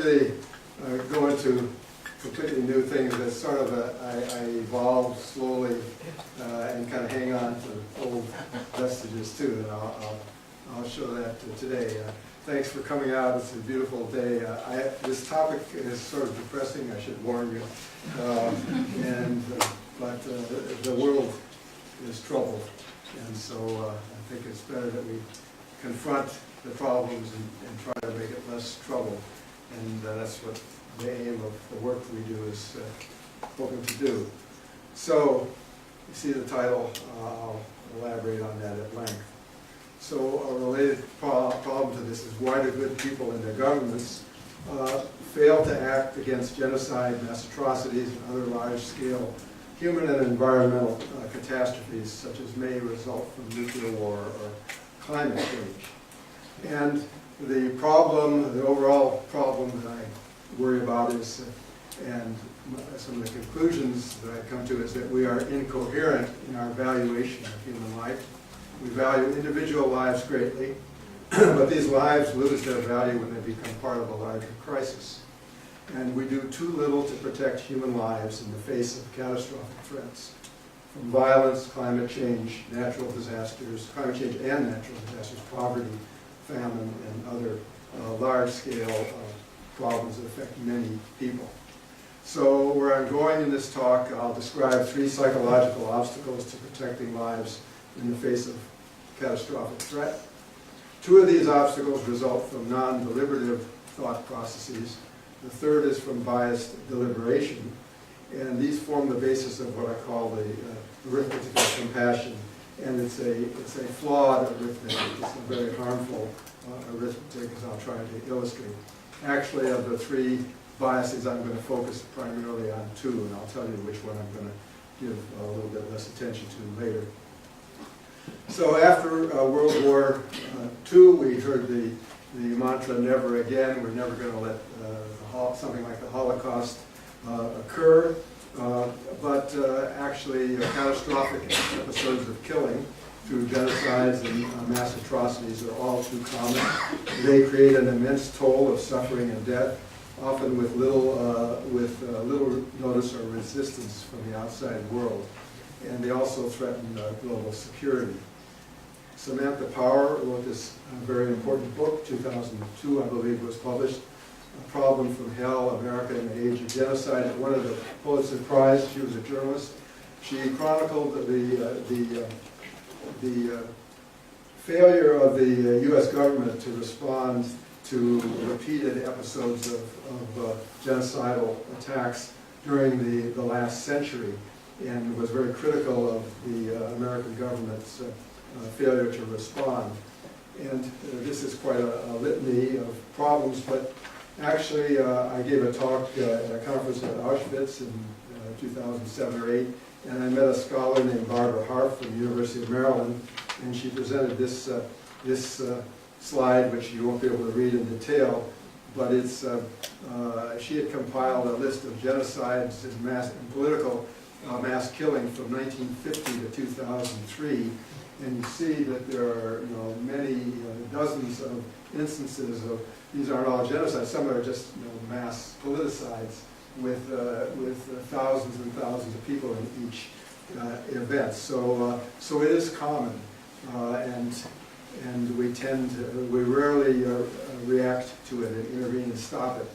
really go into completely new things. It's sort of I evolve slowly and kind of hang on to old vestiges too, and I'll show that today. Thanks for coming out. It's a beautiful day. This topic is sort of depressing, I should warn you, but the world is troubled, and so I think it's better that we confront the problems and try to make it less trouble, and that's what the aim of the work we do is hoping to do. So, you see the title, I'll elaborate on that at length. So a related problem to this is why do good people in their governments fail to act against genocide, mass atrocities, and other large-scale human and environmental catastrophes such as may result from nuclear war or climate change. And the problem, the overall problem that I worry about is, and some of the conclusions that I come to, is that we are incoherent in our valuation of human life. We value individual lives greatly, but these lives lose their value when they become part of a larger crisis. And we do too little to protect human lives in the face of catastrophic threats, from violence, climate change, natural disasters, climate change and natural disasters, poverty, famine, and other large-scale problems that affect many people. So where I'm going in this talk, I'll describe 3 psychological obstacles to protecting lives in the face of catastrophic threat. 2 of these obstacles result from non-deliberative thought processes. The third is from biased deliberation. And these form the basis of what I call the arithmetic of compassion. And it's a flawed arithmetic. It's a very harmful arithmetic, as I'll try to illustrate. Actually, of the 3 biases, I'm going to focus primarily on 2, and I'll tell you which one I'm going to give a little bit less attention to later. So after World War II, we heard the mantra, never again. We're never going to let something like the Holocaust occur. But actually, catastrophic episodes of killing through genocides and mass atrocities are all too common. They create an immense toll of suffering and death, often with little notice or resistance from the outside world. And they also threaten global security. Samantha Power wrote this very important book, 2002, I believe, was published, A Problem from Hell, America in the Age of Genocide. It won the Pulitzer Prize. She was a journalist. She chronicled the failure of the U.S. government to respond to repeated episodes of genocidal attacks during the last century, and was very critical of the American government's failure to respond. And this is quite a litany of problems, but actually I gave a talk at a conference at Auschwitz in 2007 or 8, and I met a scholar named Barbara Harf from the University of Maryland, and she presented this slide, which you won't be able to read in detail, but it's she had compiled a list of genocides and political mass killing from 1950 to 2003, and you see that there are many dozens of instances of these aren't all genocides. Some are just mass politicides with thousands and thousands of people in each event. So it is common, and we rarely react to it and intervene and stop it.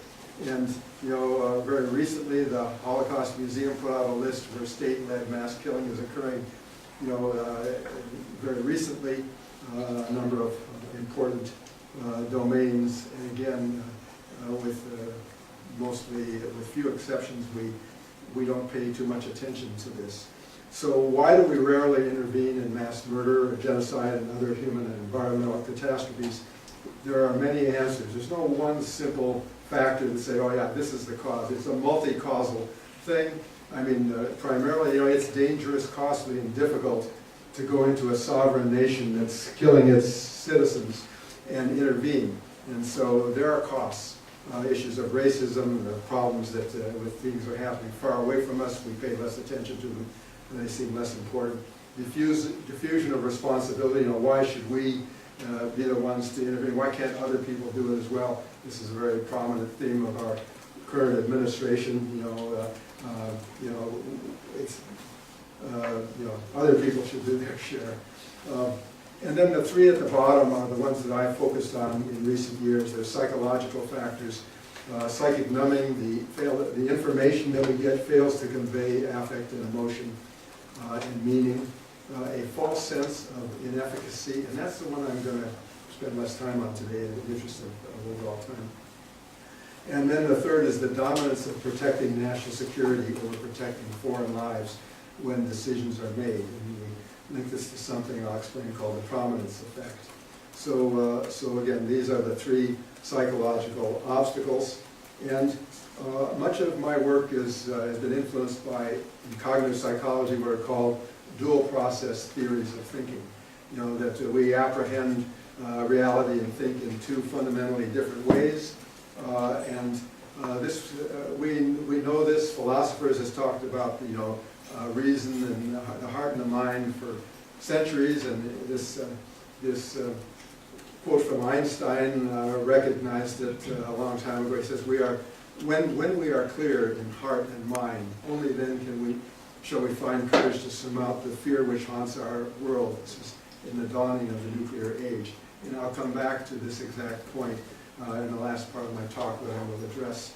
And very recently, the Holocaust Museum put out a list where state-led mass killing is occurring. Very recently, a number of important domains, and again, with few exceptions, we don't pay too much attention to this. So why do we rarely intervene in mass murder, genocide, and other human and environmental catastrophes? There are many answers. There's no one simple factor to say, oh yeah, this is the cause. It's a multi-causal thing. I mean, primarily, it's dangerous, costly, and difficult to go into a sovereign nation that's killing its citizens and intervene. And so there are costs, issues of racism, the problems that with things are happening far away from us, we pay less attention to them, and they seem less important. Diffusion of responsibility, why should we be the ones to intervene? Why can't other people do it as well? This is a very prominent theme of our current administration. It's other people should do their share. And then the three at the bottom are the ones that I focused on in recent years. They're psychological factors. Psychic numbing, the information that we get fails to convey affect and emotion and meaning. A false sense of inefficacy, and that's the one I'm going to spend less time on today in the interest of overall time. And then the third is the dominance of protecting national security over protecting foreign lives when decisions are made. And we link this to something I'll explain called the prominence effect. So again, these are the three psychological obstacles. And much of my work has been influenced by, in cognitive psychology, what are called dual process theories of thinking. That we apprehend reality and think in two fundamentally different ways. We know this. Philosophers has talked about reason and the heart and the mind for centuries, and this quote from Einstein recognized it a long time ago. He says, when we are clear in heart and mind, only then shall we find courage to surmount the fear which haunts our world. This is in the dawning of the nuclear age. And I'll come back to this exact point in the last part of my talk, where I will address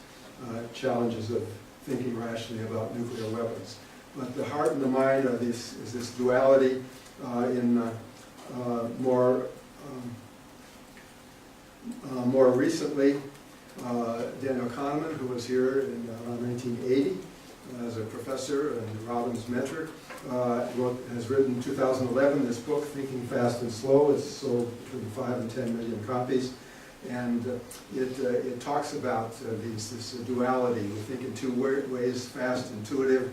challenges of thinking rationally about nuclear weapons. But the heart and the mind is this duality more recently. Daniel Kahneman, who was here in around 1980 as a professor and Robin's mentor, has written in 2011 this book, Thinking Fast and Slow. It's sold between 5 and 10 million copies. And it talks about this duality. We think in two ways: fast, intuitive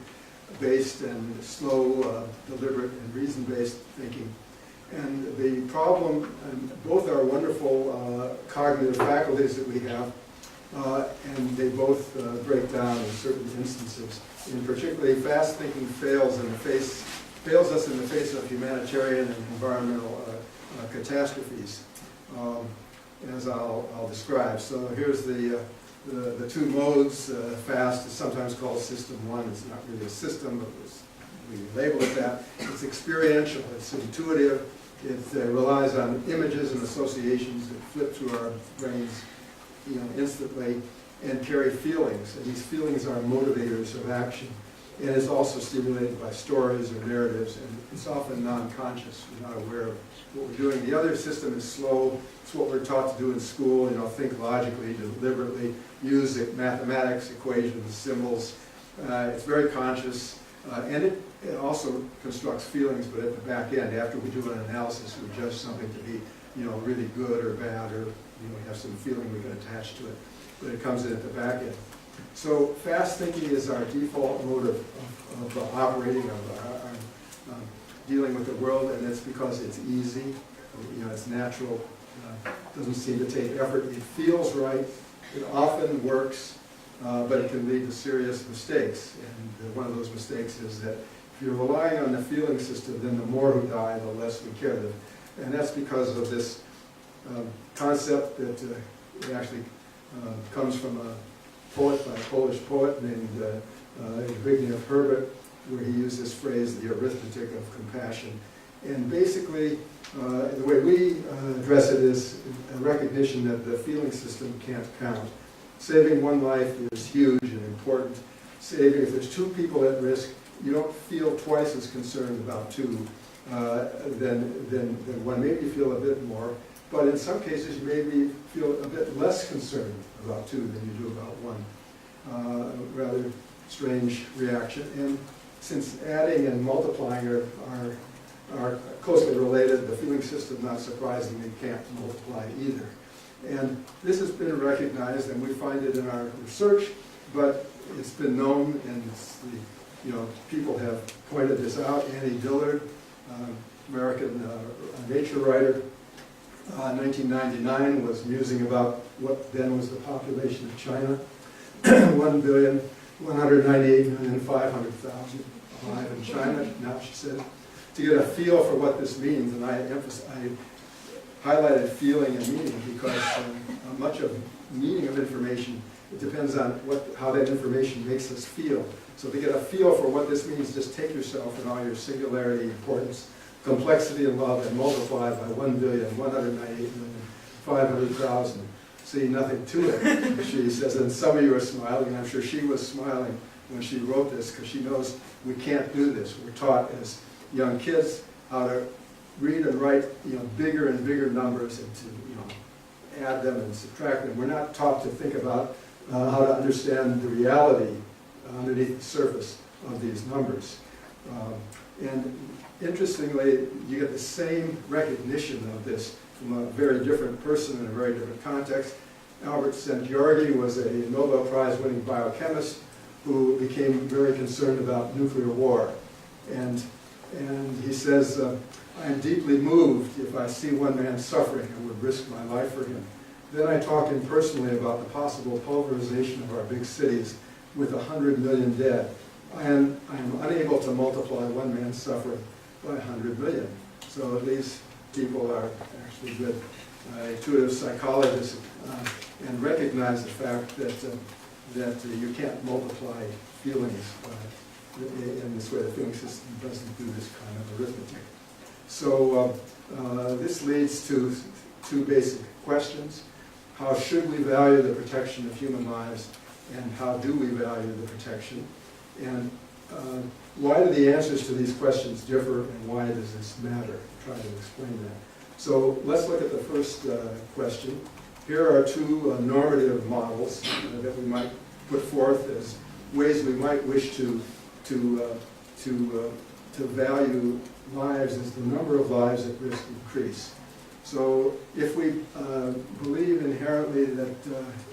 based, and slow, deliberate, and reason-based thinking. And the problem, and both are wonderful cognitive faculties that we have, and they both break down in certain instances. And particularly, fast thinking fails us in the face of humanitarian and environmental catastrophes, as I'll describe. So here's the two modes. Fast is sometimes called system one. It's not really a system, but we label it that. It's experiential. It's intuitive. It relies on images and associations that flip through our brains, instantly, and carry feelings. And these feelings are motivators of action. And it's also stimulated by stories or narratives, and it's often non-conscious. We're not aware of what we're doing. The other system is slow. It's what we're taught to do in school, think logically, deliberately, use mathematics, equations, symbols. It's very conscious, and it also constructs feelings, but at the back end, after we do an analysis, we judge something to be, really good or bad, or we have some feeling we can attach to it, but it comes in at the back end. So fast thinking is our default mode of operating, of dealing with the world, and it's because it's easy, it's natural, doesn't seem to take effort. It feels right, it often works, but it can lead to serious mistakes. And one of those mistakes is that if you're relying on the feeling system, then the more who die, the less we care. And that's because of this concept that it actually comes from a Polish poet named Zbigniew Herbert, where he used this phrase, the arithmetic of compassion. And basically, the way we address it is a recognition that the feeling system can't count. Saving one life is huge and important. If there's two people at risk, you don't feel twice as concerned about two than one. Maybe you feel a bit more, but in some cases you maybe feel a bit less concerned about two than you do about one. Rather strange reaction. And since adding and multiplying are closely related, the feeling system, not surprisingly, can't multiply either. And this has been recognized, and we find it in our research, but it's been known, and people have pointed this out. Annie Dillard, American nature writer, 1999, was musing about what then was the population of China. 1,198,500,000 alive in China. Now, she said, to get a feel for what this means, and I highlighted feeling and meaning because much of meaning of information, it depends on how that information makes us feel. So to get a feel for what this means, just take yourself and all your singularity, importance, complexity, and love, and multiply by 1,198,500,000. See nothing to it, she says, and some of you are smiling, and I'm sure she was smiling when she wrote this, because she knows we can't do this. We're taught as young kids how to read and write, bigger and bigger numbers, and to, add them and subtract them. We're not taught to think about how to understand the reality underneath the surface of these numbers. And interestingly, you get the same recognition of this from a very different person in a very different context. Albert Szent-Györgyi was a Nobel Prize-winning biochemist who became very concerned about nuclear war. And he says, I am deeply moved if I see one man suffering and would risk my life for him. Then I talk impersonally about the possible pulverization of our big cities with 100 million dead. I am unable to multiply one man's suffering by 100 million. So these people are actually good intuitive psychologists and recognize the fact that you can't multiply feelings in this way. The feeling system doesn't do this kind of arithmetic. So this leads to two basic questions. How should we value the protection of human lives, and how do we value the protection? And why do the answers to these questions differ, and why does this matter? I'll try to explain that. So let's look at the first question. Here are two normative models that we might put forth as ways we might wish to value lives as the number of lives at risk increase. So if we believe inherently that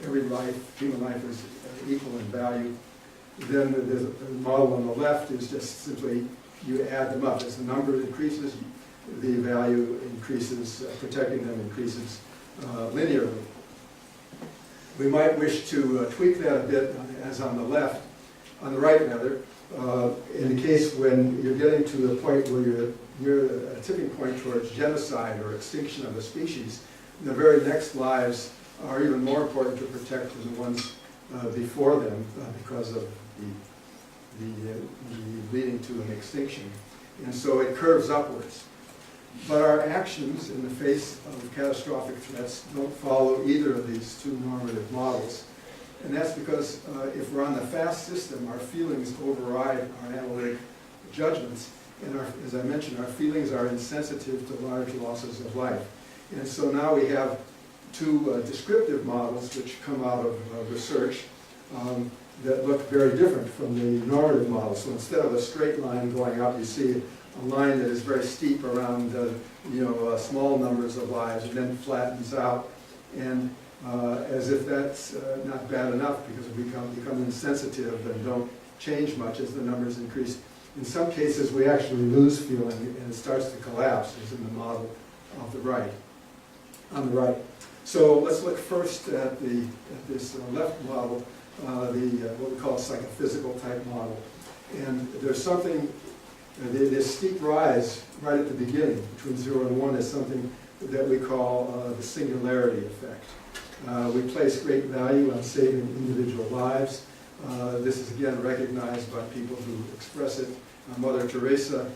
every life, human life, is equal in value, then the model on the left is just simply you add them up. As the number increases, the value increases, protecting them increases linearly. We might wish to tweak that a bit, as on the left, on the right rather, in the case when you're getting to the point where you're near a tipping point towards genocide or extinction of a species, the very next lives are even more important to protect than the ones before them because of the leading to an extinction. And so it curves upwards. But our actions in the face of catastrophic threats don't follow either of these two normative models. And that's because if we're on the fast system, our feelings override our analytic judgments. And as I mentioned, our feelings are insensitive to large losses of life. And so now we have two descriptive models which come out of research that look very different from the normative model. So instead of a straight line going up, you see a line that is very steep around small numbers of lives and then flattens out. And as if that's not bad enough, because we become insensitive and don't change much as the numbers increase. In some cases, we actually lose feeling and it starts to collapse, as in the model on the right. So let's look first at this left model, what we call a psychophysical type model. And there's something, this steep rise right at the beginning, between 0 and 1, is something that we call the singularity effect. We place great value on saving individual lives. This is again recognized by people who express it. Mother Teresa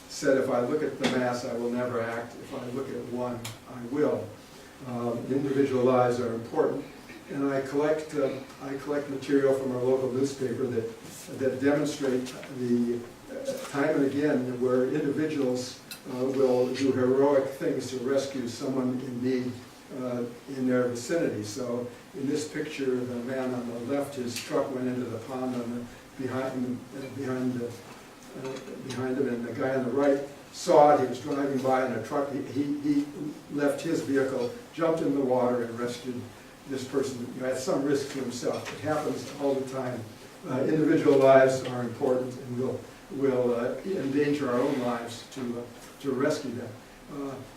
said, if I look at the mass, I will never act. If I look at one, I will. Individual lives are important. And I collect material from our local newspaper that demonstrate the time and again where individuals will do heroic things to rescue someone in need in their vicinity. So in this picture, the man on the left, his truck went into the pond behind him, and the guy on the right saw it. He was driving by in a truck. He left his vehicle, jumped in the water, and rescued this person at some risk to himself. It happens all the time. Individual lives are important, and we'll endanger our own lives to rescue them.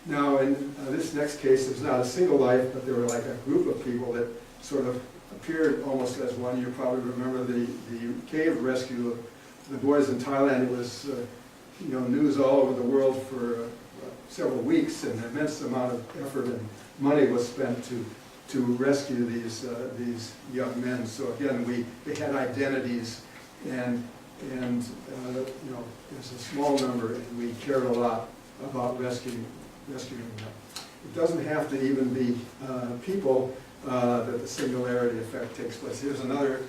Now, in this next case, there's not a single life, but there were like a group of people that sort of appeared almost as one. You probably remember the cave rescue of the boys in Thailand. It was news all over the world for several weeks, and an immense amount of effort and money was spent to rescue these young men. So again, they had identities, and you know, it's a small number, and we cared a lot about rescuing them. It doesn't have to even be people that the singularity effect takes place. Here's another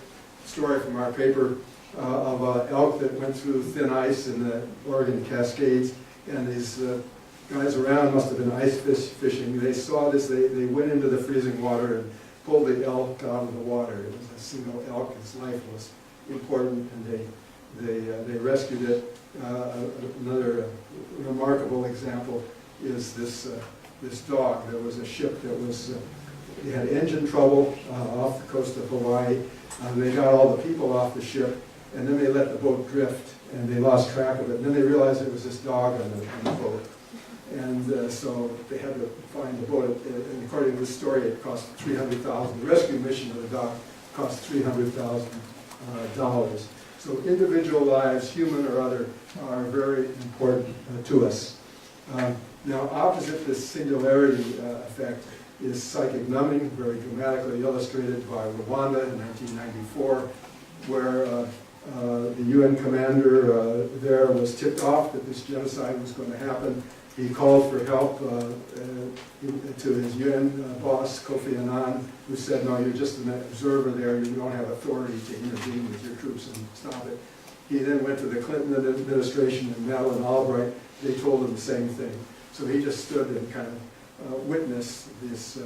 story from our paper of an elk that went through thin ice in the Oregon Cascades, and these guys around must have been ice fishing. They saw this, they went into the freezing water and pulled the elk out of the water. It was a single elk, its life was important, and they rescued it. Another remarkable example is this dog. There was a ship that was, they had engine trouble off the coast of Hawaii. They got all the people off the ship, and then they let the boat drift, and they lost track of it. And then they realized it was this dog on the boat. And so they had to find the boat. And according to this story, it cost $300,000. The rescue mission of the dog cost $300,000. So individual lives, human or other, are very important to us. Now, opposite this singularity effect is psychic numbing, very dramatically illustrated by Rwanda in 1994, where the UN commander there was tipped off that this genocide was going to happen. He called for help to his UN boss, Kofi Annan, who said, no, you're just an observer there, you don't have authority to intervene with your troops and stop it. He then went to the Clinton administration and Madeleine Albright. They told him the same thing. So he just stood and kind of witnessed this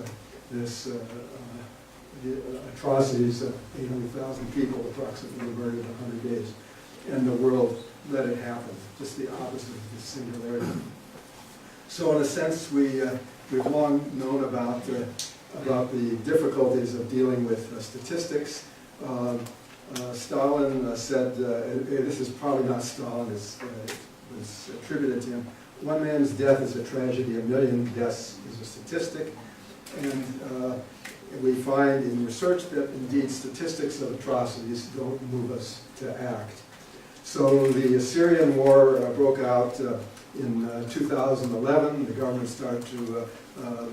atrocities. 800,000 people approximately murdered in 100 days. And the world let it happen, just the opposite of this singularity. So in a sense, we've long known about the difficulties of dealing with statistics. Stalin said, this is probably not Stalin, it was attributed to him, one man's death is a tragedy, a million deaths is a statistic. And we find in research that indeed statistics of atrocities don't move us to act. So the Syrian war broke out in 2011. The government started to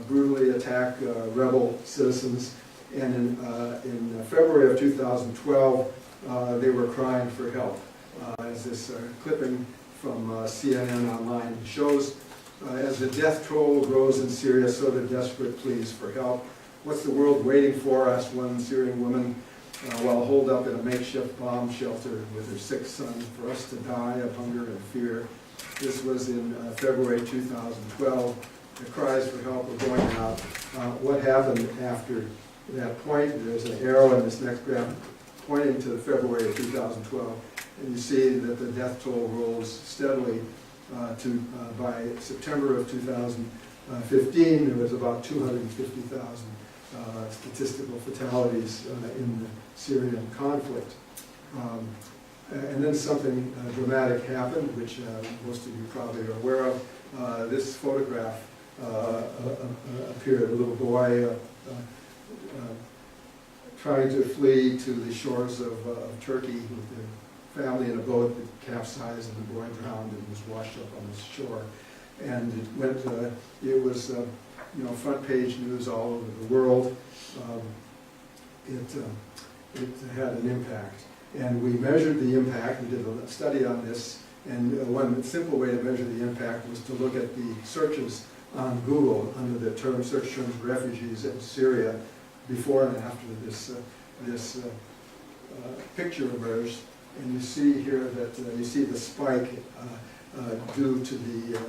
brutally attack rebel citizens. And in February of 2012, they were crying for help. As this clipping from CNN Online shows, as the death toll grows in Syria, so the desperate pleas for help. What's the world waiting for? Asked one Syrian woman while holed up in a makeshift bomb shelter with her 6 sons, for us to die of hunger and fear. This was in February 2012. The cries for help were going out. What happened after that point? There's an arrow in this next graph pointing to February of 2012. And you see that the death toll rolls steadily by September of 2015, there was about 250,000 statistical fatalities in the Syrian conflict. And then something dramatic happened, which most of you probably are aware of. This photograph appeared, a little boy trying to flee to the shores of Turkey with their family in a boat that capsized, and the boy drowned and was washed up on the shore. And it was front page news all over the world. It had an impact. And we measured the impact. We did a study on this. And one simple way to measure the impact was to look at the searches on Google under the search terms refugees in Syria before and after this picture emerged. And you see here that you see the spike due to the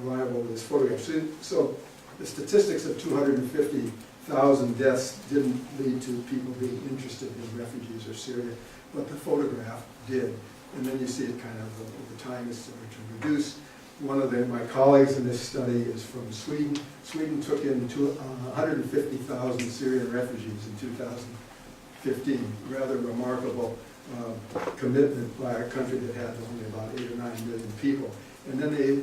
arrival of this photograph. So the statistics of 250,000 deaths didn't lead to people being interested in refugees or Syria, but the photograph did. And then you see it kind of over time is starting to reduce. One of my colleagues in this study is from Sweden. Sweden took in 150,000 Syrian refugees in 2015. Rather remarkable commitment by a country that had only about 8 or 9 million people. And then they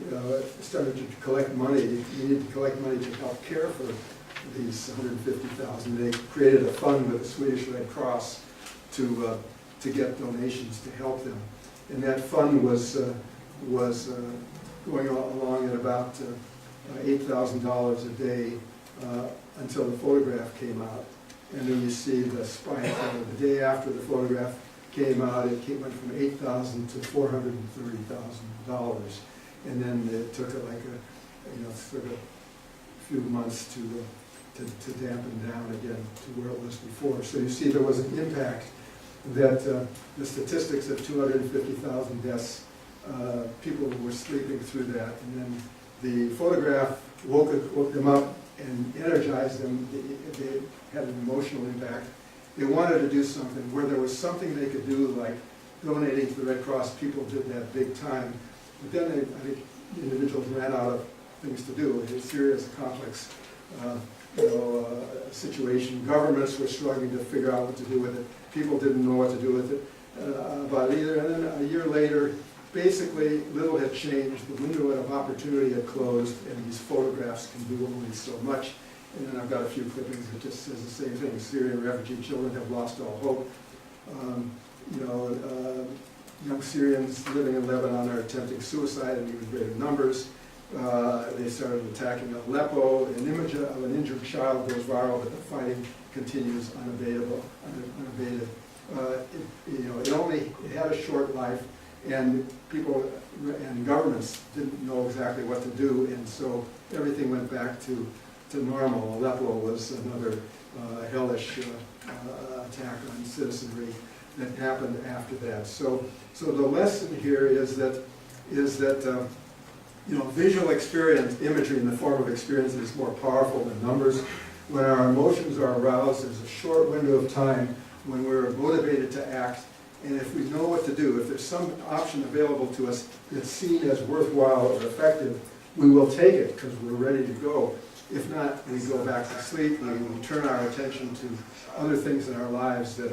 started to collect money. They needed to collect money to help care for these 150,000. They created a fund with the Swedish Red Cross to get donations to help them. And that fund was going along at about $8,000 a day until the photograph came out. And then you see the spike. The day after the photograph came out, it went from $8,000 to $430,000. And then it took it like took a few months to dampen down again to where it was before. So you see there was an impact that the statistics of 250,000 deaths, people were sleeping through that, and then the photograph woke them up and energized them. They had an emotional impact. They wanted to do something where there was something they could do, like donating to the Red Cross. People did that big time, but then I think individuals ran out of things to do. It was a serious, complex situation. Governments were struggling to figure out what to do with it. People didn't know what to do with it about it either. And then a year later, basically little had changed. The window of opportunity had closed, and these photographs can do only so much. And then I've got a few clippings that just says the same thing. Syrian refugee children have lost all hope. Young Syrians living in Lebanon are attempting suicide in even greater numbers. They started attacking Aleppo. An image of an injured child goes viral, but the fighting continues unabated. It had a short life, and people and governments didn't know exactly what to do, and so everything went back to normal. Aleppo was another hellish attack on citizenry that happened after that. So the lesson here is that visual experience, imagery in the form of experience is more powerful than numbers. When our emotions are aroused, there's a short window of time when we're motivated to act, and if we know what to do, if there's some option available to us that's seen as worthwhile or effective, we will take it because we're ready to go. If not, we go back to sleep. We turn our attention to other things in our lives that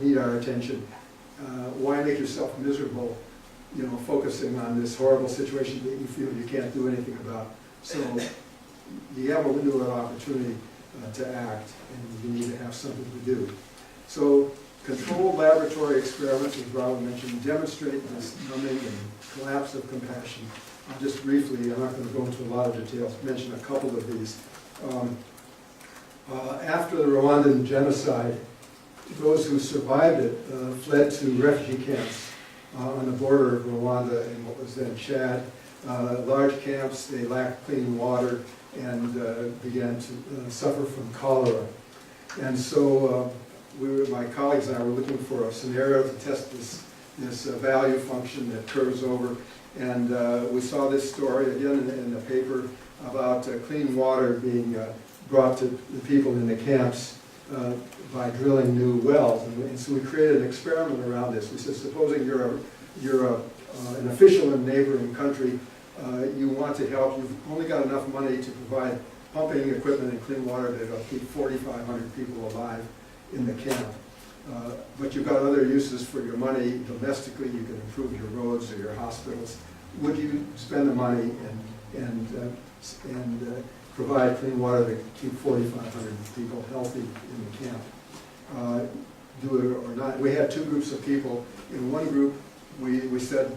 need our attention. Why make yourself miserable, focusing on this horrible situation that you feel you can't do anything about? So you have a window of opportunity to act, and you need to have something to do. So controlled laboratory experiments, as Robin mentioned, demonstrate this numbing and collapse of compassion. I'll just briefly, I'm not going to go into a lot of details, mention a couple of these. After the Rwandan genocide, those who survived it fled to refugee camps on the border of Rwanda and what was then Chad. Large camps, they lacked clean water and began to suffer from cholera. And so my colleagues and I were looking for a scenario to test this value function that curves over. And we saw this story again in the paper about clean water being brought to the people in the camps by drilling new wells. And so we created an experiment around this. We said, supposing you're an official in a neighboring country, you want to help, you've only got enough money to provide pumping equipment and clean water that'll keep 4,500 people alive in the camp. But you've got other uses for your money domestically. You can improve your roads or your hospitals. Would you spend the money and provide clean water to keep 4,500 people healthy in the camp? Do it or not? We had two groups of people. In one group, we said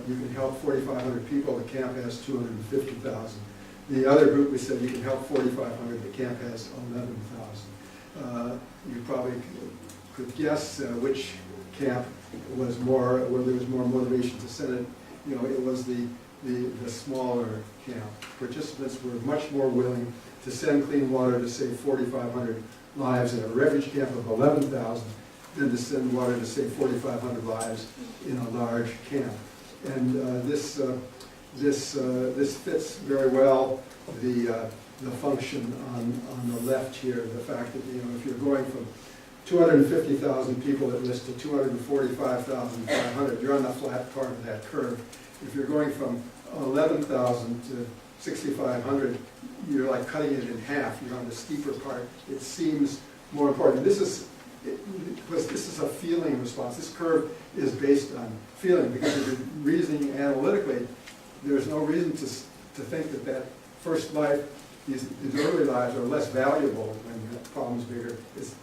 you can help 4,500 people. The camp has 250,000. The other group, we said you can help 4,500. The camp has 11,000. You probably could guess which camp was more, where there was more motivation to send it. It was the smaller camp. Participants were much more willing to send clean water to save 4,500 lives in a refugee camp of 11,000 than to send water to save 4,500 lives in a large camp. And this fits very well the function on the left here, the fact that if you're going from 250,000 people at risk to 245,500, you're on the flat part of that curve. If you're going from 11,000 to 6,500, you're like cutting it in half. You're on the steeper part. It seems more important. This is a feeling response. This curve is based on feeling, because if you're reasoning analytically, there's no reason to think that first life, these early lives are less valuable when the problem's bigger.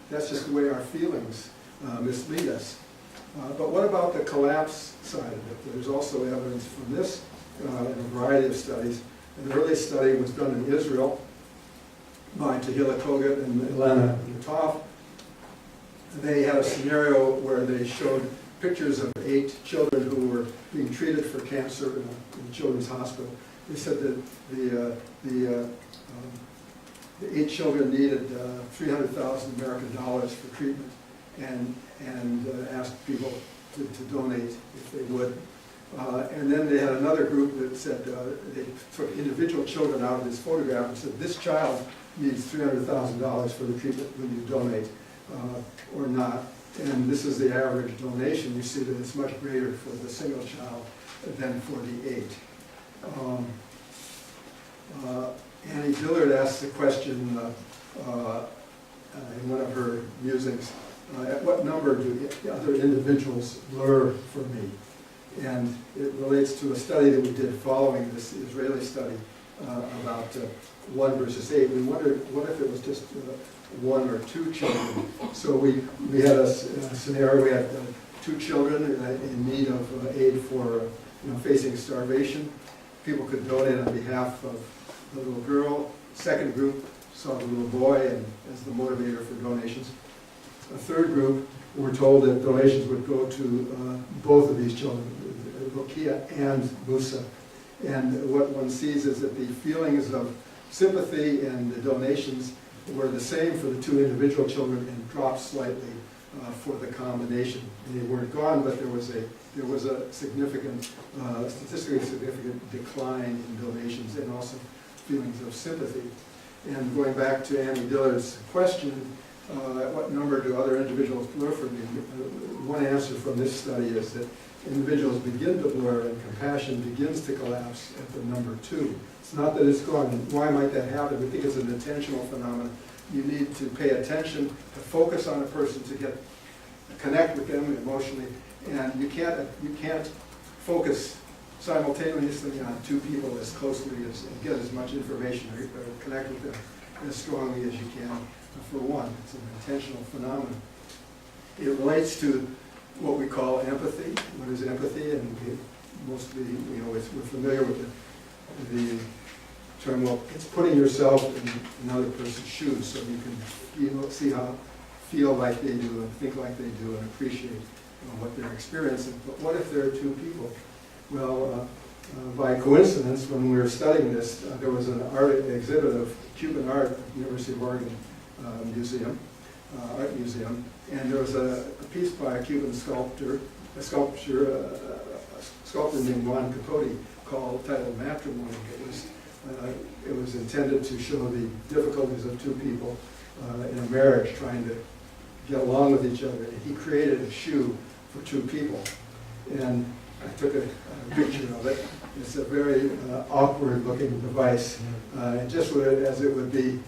That's just the way our feelings mislead us. But what about the collapse side of it? There's also evidence from this in a variety of studies. An early study was done in Israel by Tehila Kogat and Elena Yutov. They had a scenario where they showed pictures of 8 children who were being treated for cancer in a children's hospital. They said that the 8 children needed $300,000 American dollars for treatment, and asked people to donate if they would. And then they had another group that said they took individual children out of this photograph and said, this child needs $300,000 for the treatment, will you donate or not? And this is the average donation. You see that it's much greater for the single child than for the 8. Annie Dillard asked the question in one of her musings, at what number do other individuals blur for me? And it relates to a study that we did following this Israeli study about 1 versus 8. We wondered, what if it was just 1 or 2 children? So we had a scenario. We had 2 children in need of aid for facing starvation. People could donate on behalf of the little girl. Second group saw the little boy and as the motivator for donations. A third group were told that donations would go to both of these children, Rokia and Musa. And what one sees is that the feelings of sympathy and the donations were the same for the 2 individual children and dropped slightly for the combination. They weren't gone, but there was a significant, statistically significant decline in donations and also feelings of sympathy. And going back to Annie Dillard's question, at what number do other individuals blur for me? One answer from this study is that individuals begin to blur and compassion begins to collapse at the number 2. It's not that it's gone. Why might that happen? We think it's an intentional phenomenon. You need to pay attention, to focus on a person, to connect with them emotionally, and you can't focus simultaneously on 2 people as closely as and get as much information or connect with them as strongly as you can for one. It's an intentional phenomenon. It relates to what we call empathy. What is empathy? And mostly, we're familiar with the term. Well, it's putting yourself in another person's shoes, so you can feel like they do, and think like they do, and appreciate what they're experiencing. But what if there are 2 people? Well, by coincidence, when we were studying this, there was an art exhibit of Cuban art at the University of Oregon Art Museum, and there was a piece by a Cuban sculptor named Juan Capote titled Matrimony. It was intended to show the difficulties of 2 people in a marriage trying to get along with each other. And he created a shoe for 2 people, and I took a picture of it. It's a very awkward-looking device, just as it would be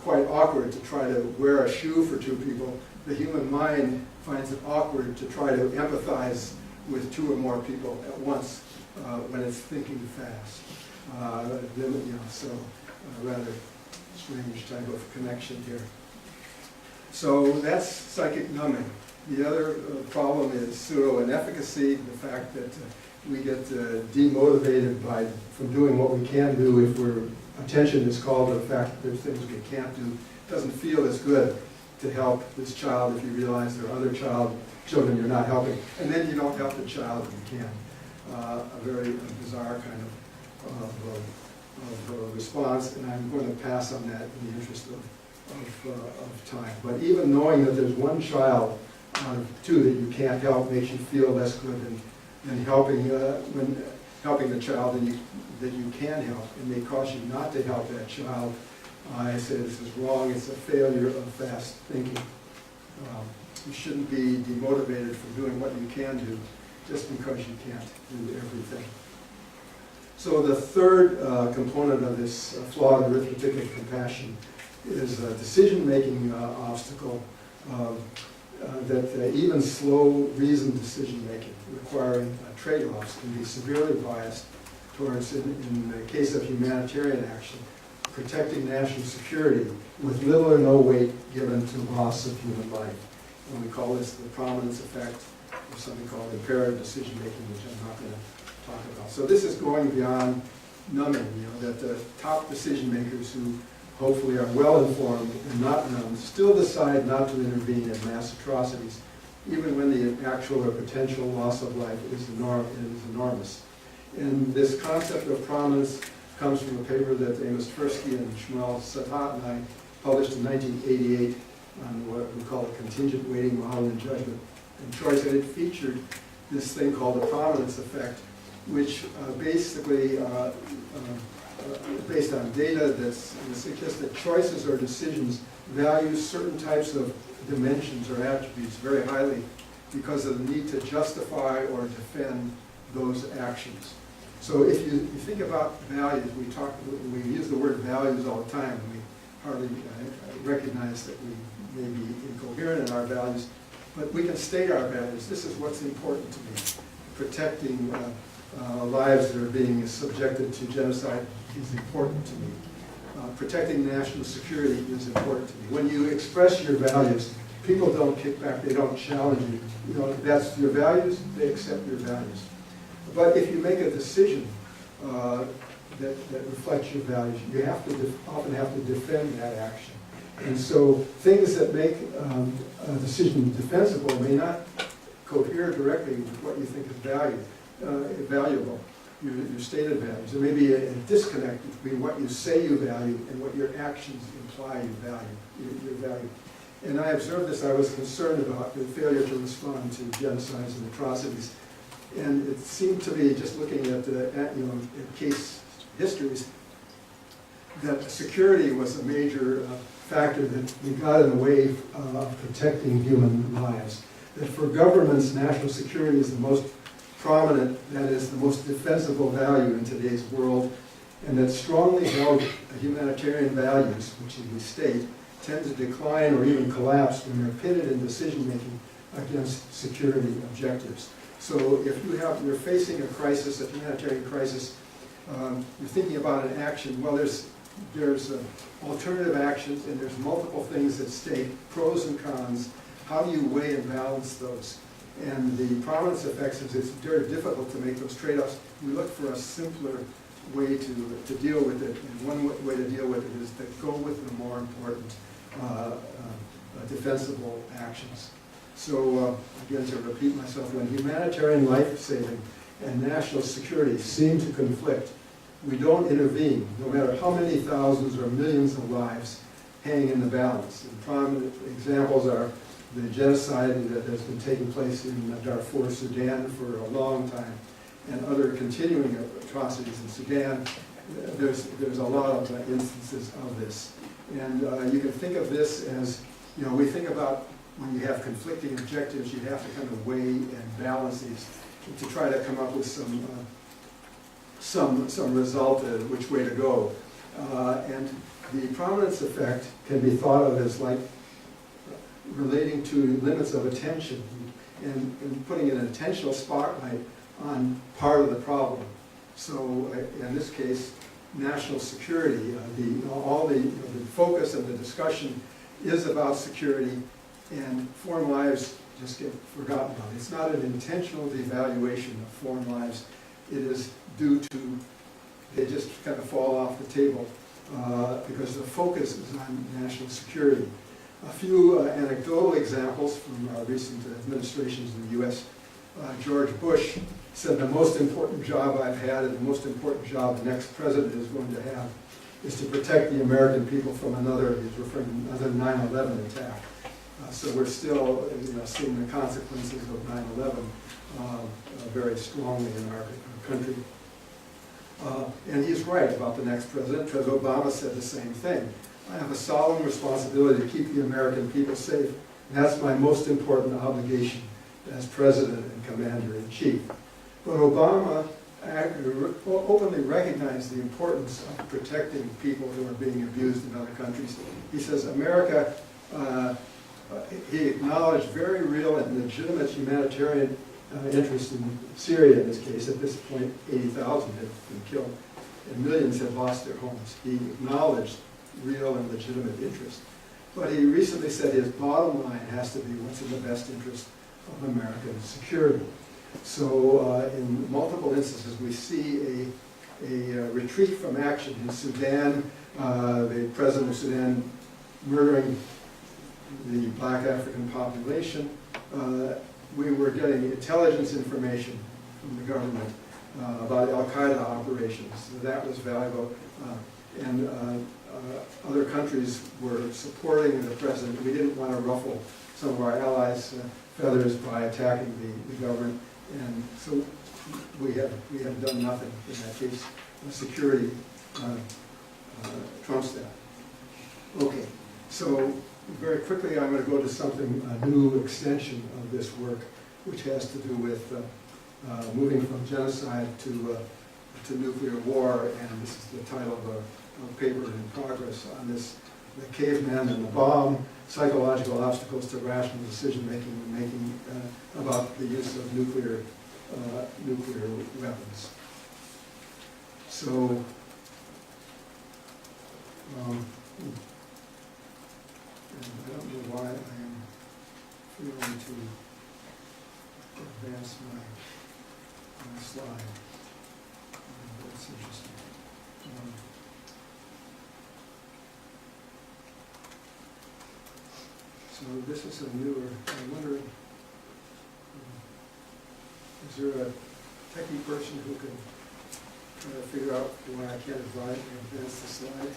quite awkward to try to wear a shoe for 2 people. The human mind finds it awkward to try to empathize with 2 or more people at once when it's thinking fast. So rather strange type of connection here. So that's psychic numbing. The other problem is pseudo-inefficacy, the fact that we get demotivated from doing what we can do if attention is called to the fact that there's things we can't do. It doesn't feel as good to help this child if you realize there are other children you're not helping. And then you don't help the child if you can. A very bizarre kind of response, and I'm going to pass on that in the interest of time. But even knowing that there's 1 child out of 2 that you can't help makes you feel less good than helping the child that you can help. It may cause you not to help that child. I say this is wrong. It's a failure of fast thinking. You shouldn't be demotivated from doing what you can do just because you can't do everything. So the third component of this flawed arithmetic of compassion is a decision-making obstacle that even slow, reasoned decision-making requiring trade-offs can be severely biased towards, in the case of humanitarian action, protecting national security with little or no weight given to loss of human life. And we call this the prominence effect, or something called imperative decision-making, which I'm not going to talk about. So this is going beyond numbing, that the top decision makers who hopefully are well informed and not numbed still decide not to intervene in mass atrocities, even when the actual or potential loss of life is enormous. And this concept of prominence comes from a paper that Amos Tversky and Shmuel Sadat and I published in 1988 on what we call a contingent weighting model and judgment and choice, and it featured this thing called the prominence effect, which basically, based on data that suggests that choices or decisions value certain types of dimensions or attributes very highly because of the need to justify or defend those actions. So if you think about values, we use the word values all the time, and we hardly recognize that we may be incoherent in our values, but we can state our values. This is what's important to me. Protecting lives that are being subjected to genocide is important to me. Protecting national security is important to me. When you express your values, people don't kick back, they don't challenge you. That's your values, they accept your values. But if you make a decision that reflects your values, you often have to defend that action. And so things that make a decision defensible may not cohere directly with what you think is valuable, your stated values. There may be a disconnect between what you say you value and what your actions imply you value, your value. And I observed this. I was concerned about the failure to respond to genocides and atrocities. And it seemed to me, just looking at case histories, that security was a major factor that got in the way of protecting human lives. That for governments, national security is the most prominent, that is the most defensible value in today's world, and that strongly held humanitarian values, which we state, tend to decline or even collapse when they're pitted in decision-making against security objectives. So if you're facing a crisis, a humanitarian crisis, you're thinking about an action, well, there's alternative actions, and there's multiple things at stake, pros and cons. How do you weigh and balance those? And the prominence effects is it's very difficult to make those trade-offs. We look for a simpler way to deal with it, and one way to deal with it is to go with the more important defensible actions. So again, to repeat myself, when humanitarian life-saving and national security seem to conflict, we don't intervene, no matter how many thousands or millions of lives hang in the balance. And prominent examples are the genocide that has been taking place in Darfur, Sudan for a long time, and other continuing atrocities in Sudan. There's a lot of instances of this. And you can think of this as, we think about when you have conflicting objectives, you have to kind of weigh and balance these to try to come up with some result, which way to go. And the prominence effect can be thought of as like relating to limits of attention and putting an intentional spotlight on part of the problem. So in this case, national security, the focus of the discussion is about security, and foreign lives just get forgotten about. It's not an intentional devaluation of foreign lives. It is due to, they just kind of fall off the table because the focus is on national security. A few anecdotal examples from recent administrations in the U.S. George Bush said the most important job I've had and the most important job the next president is going to have is to protect the American people from another, he's referring to another 9/11 attack. So we're still seeing the consequences of 9/11 very strongly in our country. And he's right about the next president. President Obama said the same thing. I have a solemn responsibility to keep the American people safe, and that's my most important obligation as president and commander-in-chief. But Obama openly recognized the importance of protecting people who are being abused in other countries. He says America, he acknowledged very real and legitimate humanitarian interest in Syria in this case. At this point, 80,000 had been killed, and millions had lost their homes. He acknowledged real and legitimate interest. But he recently said his bottom line has to be what's in the best interest of American security. So in multiple instances, we see a retreat from action. In Sudan, the president of Sudan murdering the black African population. We were getting intelligence information from the government about Al-Qaeda operations. So that was valuable. And other countries were supporting the president. We didn't want to ruffle some of our allies' feathers by attacking the government. And so we have done nothing in that case. Security trumps that. Okay, so very quickly I'm going to go to something, a new extension of this work, which has to do with moving from genocide to nuclear war, and this is the title of a paper in progress on this, the caveman and the bomb, psychological obstacles to rational decision-making about the use of nuclear weapons. So, and I don't know why I am failing to advance my slide. That's interesting. So this is a newer, I'm wondering, is there a techie person who can try to figure out why I can't advance the slide?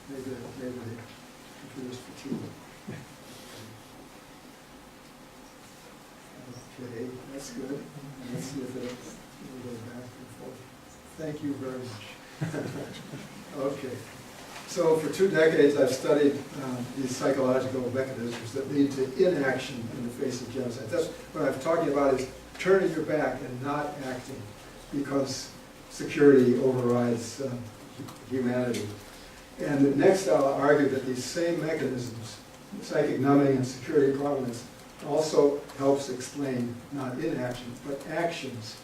Maybe the computer's fatigued. Okay, that's good. Let's see if it'll go back and forth. Thank you very much. Okay. So for 2 decades, I've studied these psychological mechanisms that lead to inaction in the face of genocide. That's what I'm talking about, is turning your back and not acting because security overrides humanity. And next I'll argue that these same mechanisms, psychic numbing and security prominence, also helps explain not inactions, but actions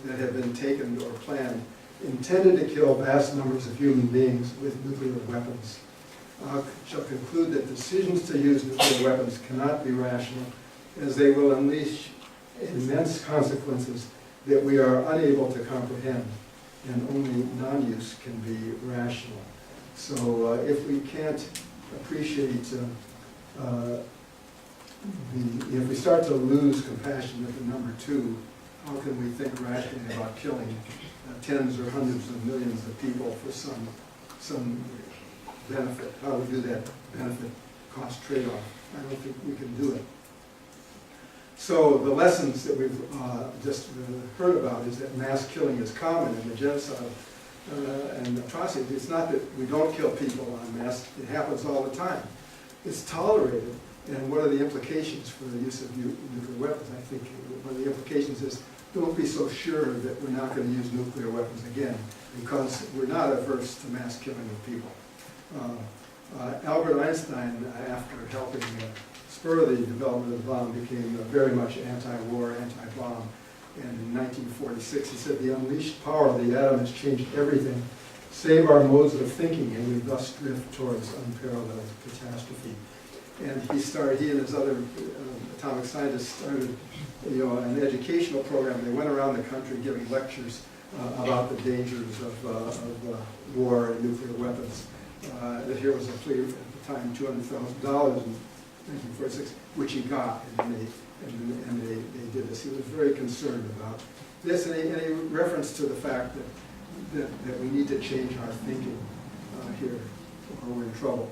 that have been taken or planned intended to kill vast numbers of human beings with nuclear weapons. I shall conclude that decisions to use nuclear weapons cannot be rational, as they will unleash immense consequences that we are unable to comprehend, and only non-use can be rational. So if we can't appreciate if we start to lose compassion at the number 2, how can we think rationally about killing tens or hundreds of millions of people for some benefit? How do we do that benefit-cost trade-off? I don't think we can do it. So the lessons that we've just heard about is that mass killing is common in the genocide and atrocity. It's not that we don't kill people en masse. It happens all the time. It's tolerated. And what are the implications for the use of nuclear weapons? I think one of the implications is don't be so sure that we're not going to use nuclear weapons again, because we're not averse to mass killing of people. Albert Einstein, after helping spur the development of the bomb, became very much anti-war, anti-bomb. And in 1946, he said, "The unleashed power of the atom has changed everything, save our modes of thinking, and we thus drift towards unparalleled catastrophe." And he and his other atomic scientists started an educational program. They went around the country giving lectures about the dangers of war and nuclear weapons. Here was a plea at the time, $200,000 in 1946, which he got, and they did this. He was very concerned about this, and he referenced to the fact that we need to change our thinking here, or we're in trouble.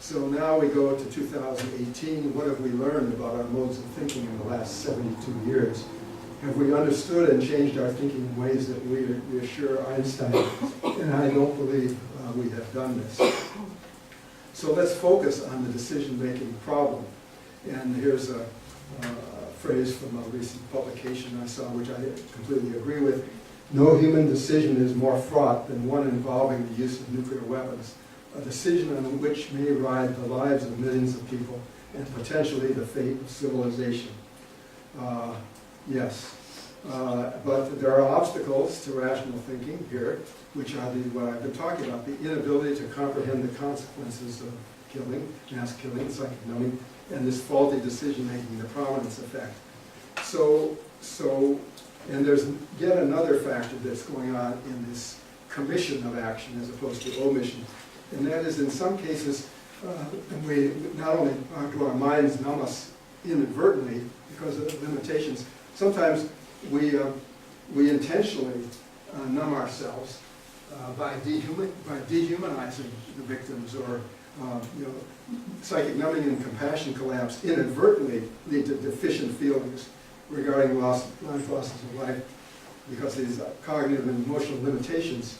So now we go to 2018. What have we learned about our modes of thinking in the last 72 years? Have we understood and changed our thinking in ways that we reassure Einstein? And I don't believe we have done this. So let's focus on the decision-making problem. And here's a phrase from a recent publication I saw, which I completely agree with. No human decision is more fraught than one involving the use of nuclear weapons. A decision on which may ride the lives of millions of people and potentially the fate of civilization. Yes, but there are obstacles to rational thinking here, which are what I've been talking about, the inability to comprehend the consequences of killing, mass killing, psychic numbing, and this faulty decision-making, the prominence effect. So And there's yet another factor that's going on in this commission of action as opposed to omission. And that is, in some cases, we not only do our minds numb us inadvertently because of the limitations, sometimes we intentionally numb ourselves by dehumanizing the victims, or psychic numbing and compassion collapse inadvertently lead to deficient feelings regarding life losses of life because of these cognitive and emotional limitations.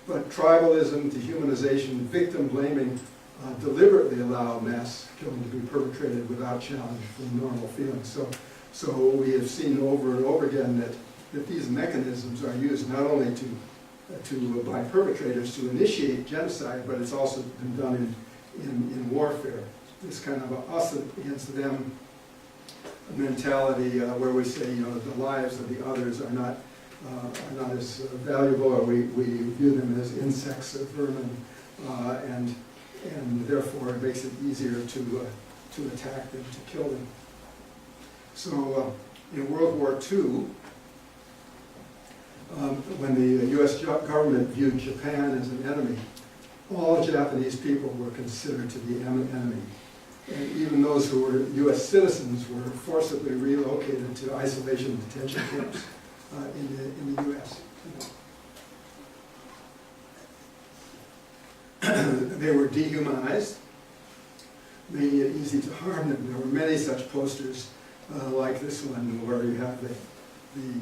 But tribalism, dehumanization, victim blaming deliberately allow mass killing to be perpetrated without challenge from normal feelings. So we have seen over and over again that these mechanisms are used not only by perpetrators to initiate genocide, but it's also been done in warfare. This kind of us against them mentality, where we say, the lives of the others are not as valuable, or we view them as insects or vermin, and therefore it makes it easier to attack them, to kill them. So in World War II, when the U.S. government viewed Japan as an enemy, all Japanese people were considered to be enemy. And even those who were U.S. citizens were forcibly relocated to isolation detention camps in the U.S. They were dehumanized, making it easy to harm them. There were many such posters like this one, where you have the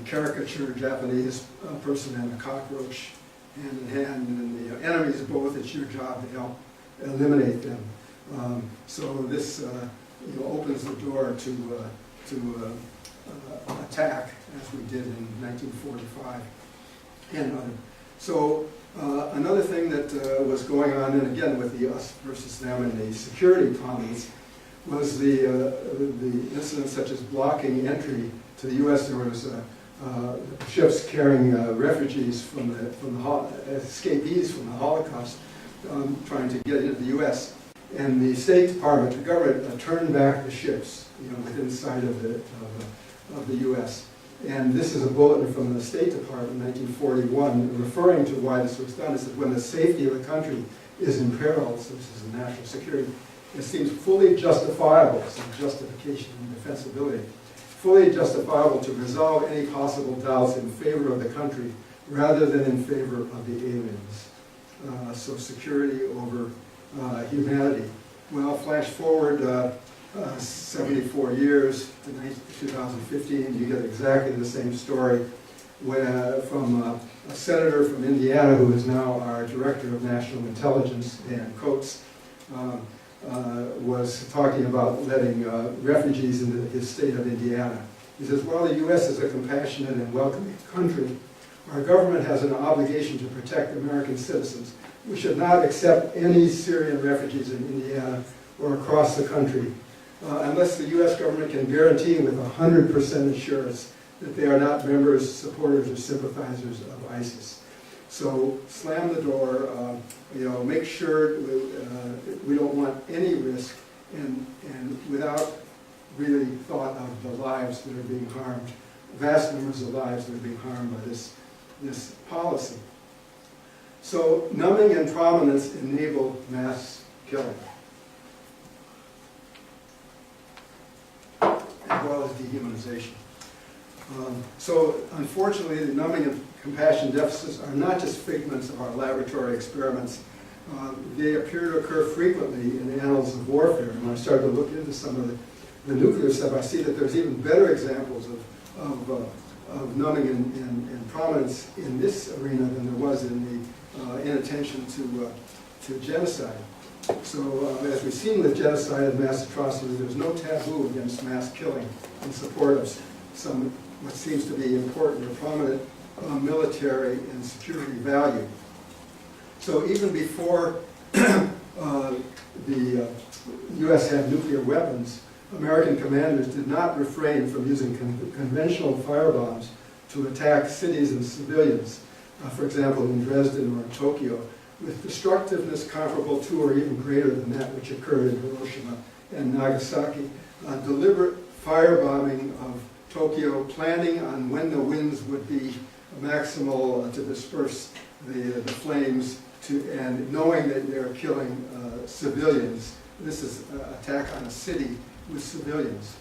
caricature Japanese person and a cockroach hand in hand, and the enemies both. It's your job to help eliminate them. So this opens the door to attack, as we did in 1945 and other. So another thing that was going on, and again with the us versus them and the security problems, was the incidents such as blocking entry to the U.S. There was ships carrying refugees from the escapees from the Holocaust, trying to get into the U.S. And the State Department, the government, turned back the ships, within sight of the U.S. And this is a bulletin from the State Department in 1941, referring to why this was done. It says, when the safety of the country is in peril, so this is a national security, it seems fully justifiable, some justification and defensibility, fully justifiable to resolve any possible doubts in favor of the country rather than in favor of the aliens. So security over humanity. Well, flash forward 74 years to 2015, you get exactly the same story from a senator from Indiana, who is now our Director of National Intelligence, Dan Coates, was talking about letting refugees into his state of Indiana. He says, while the U.S. is a compassionate and welcoming country, our government has an obligation to protect American citizens. We should not accept any Syrian refugees in Indiana or across the country unless the U.S. government can guarantee with 100% assurance that they are not members, supporters, or sympathizers of ISIS. So slam the door, make sure we don't want any risk, and without really thought of the lives that are being harmed, vast numbers of lives that are being harmed by this policy. So numbing and prominence enable mass killing, as well as dehumanization. So unfortunately, the numbing and compassion deficits are not just figments of our laboratory experiments. They appear to occur frequently in the annals of warfare. And when I started to look into some of the nuclear stuff, I see that there's even better examples of numbing and prominence in this arena than there was in the inattention to genocide. So as we've seen with genocide and mass atrocity, there's no taboo against mass killing in support of some what seems to be important or prominent military and security value. So even before the U.S. had nuclear weapons, American commanders did not refrain from using conventional firebombs to attack cities and civilians, for example, in Dresden or in Tokyo, with destructiveness comparable to or even greater than that which occurred in Hiroshima and Nagasaki. Deliberate firebombing of Tokyo, planning on when the winds would be maximal to disperse the flames, and knowing that they're killing civilians. This is an attack on a city with civilians.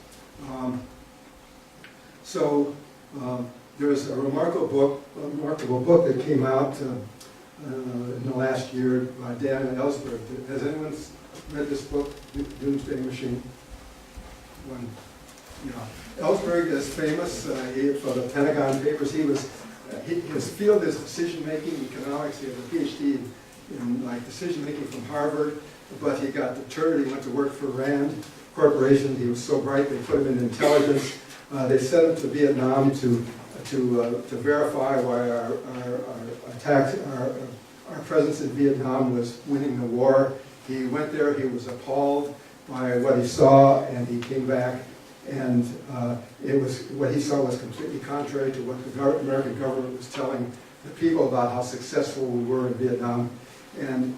There's a remarkable book that came out in the last year by Dan Ellsberg. Has anyone read this book, Doomsday Machine? One, Ellsberg is famous for the Pentagon Papers. His field is decision-making economics. He has a PhD in decision-making from Harvard, but he got deterred. He went to work for Rand Corporation. He was so bright they put him in intelligence. They sent him to Vietnam to verify why our presence in Vietnam was winning the war. He went there. He was appalled by what he saw, and he came back. And what he saw was completely contrary to what the American government was telling the people about how successful we were in Vietnam. And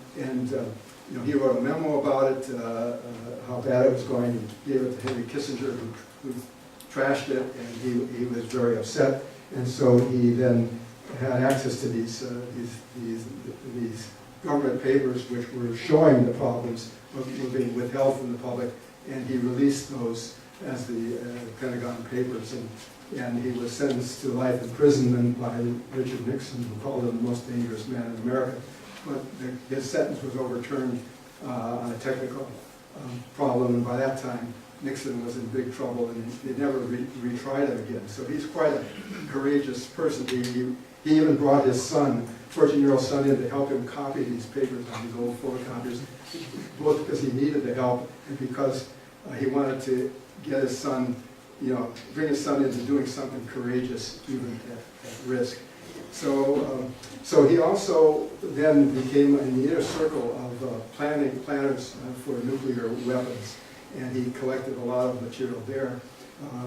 he wrote a memo about it, how bad it was going. He gave it to Henry Kissinger, who trashed it, and he was very upset. And so he then had access to these government papers which were showing the problems were being withheld from the public, and he released those as the Pentagon Papers, and he was sentenced to life imprisonment by Richard Nixon, who called him the most dangerous man in America. But his sentence was overturned on a technical problem, and by that time Nixon was in big trouble, and they never retried him again. So he's quite a courageous person. He even brought his son, 14-year-old son, in to help him copy these papers on these old photocopiers, both because he needed the help and because he wanted to get his son, bring his son into doing something courageous, even at risk. So he also then became in the inner circle of planners for nuclear weapons, and he collected a lot of material there,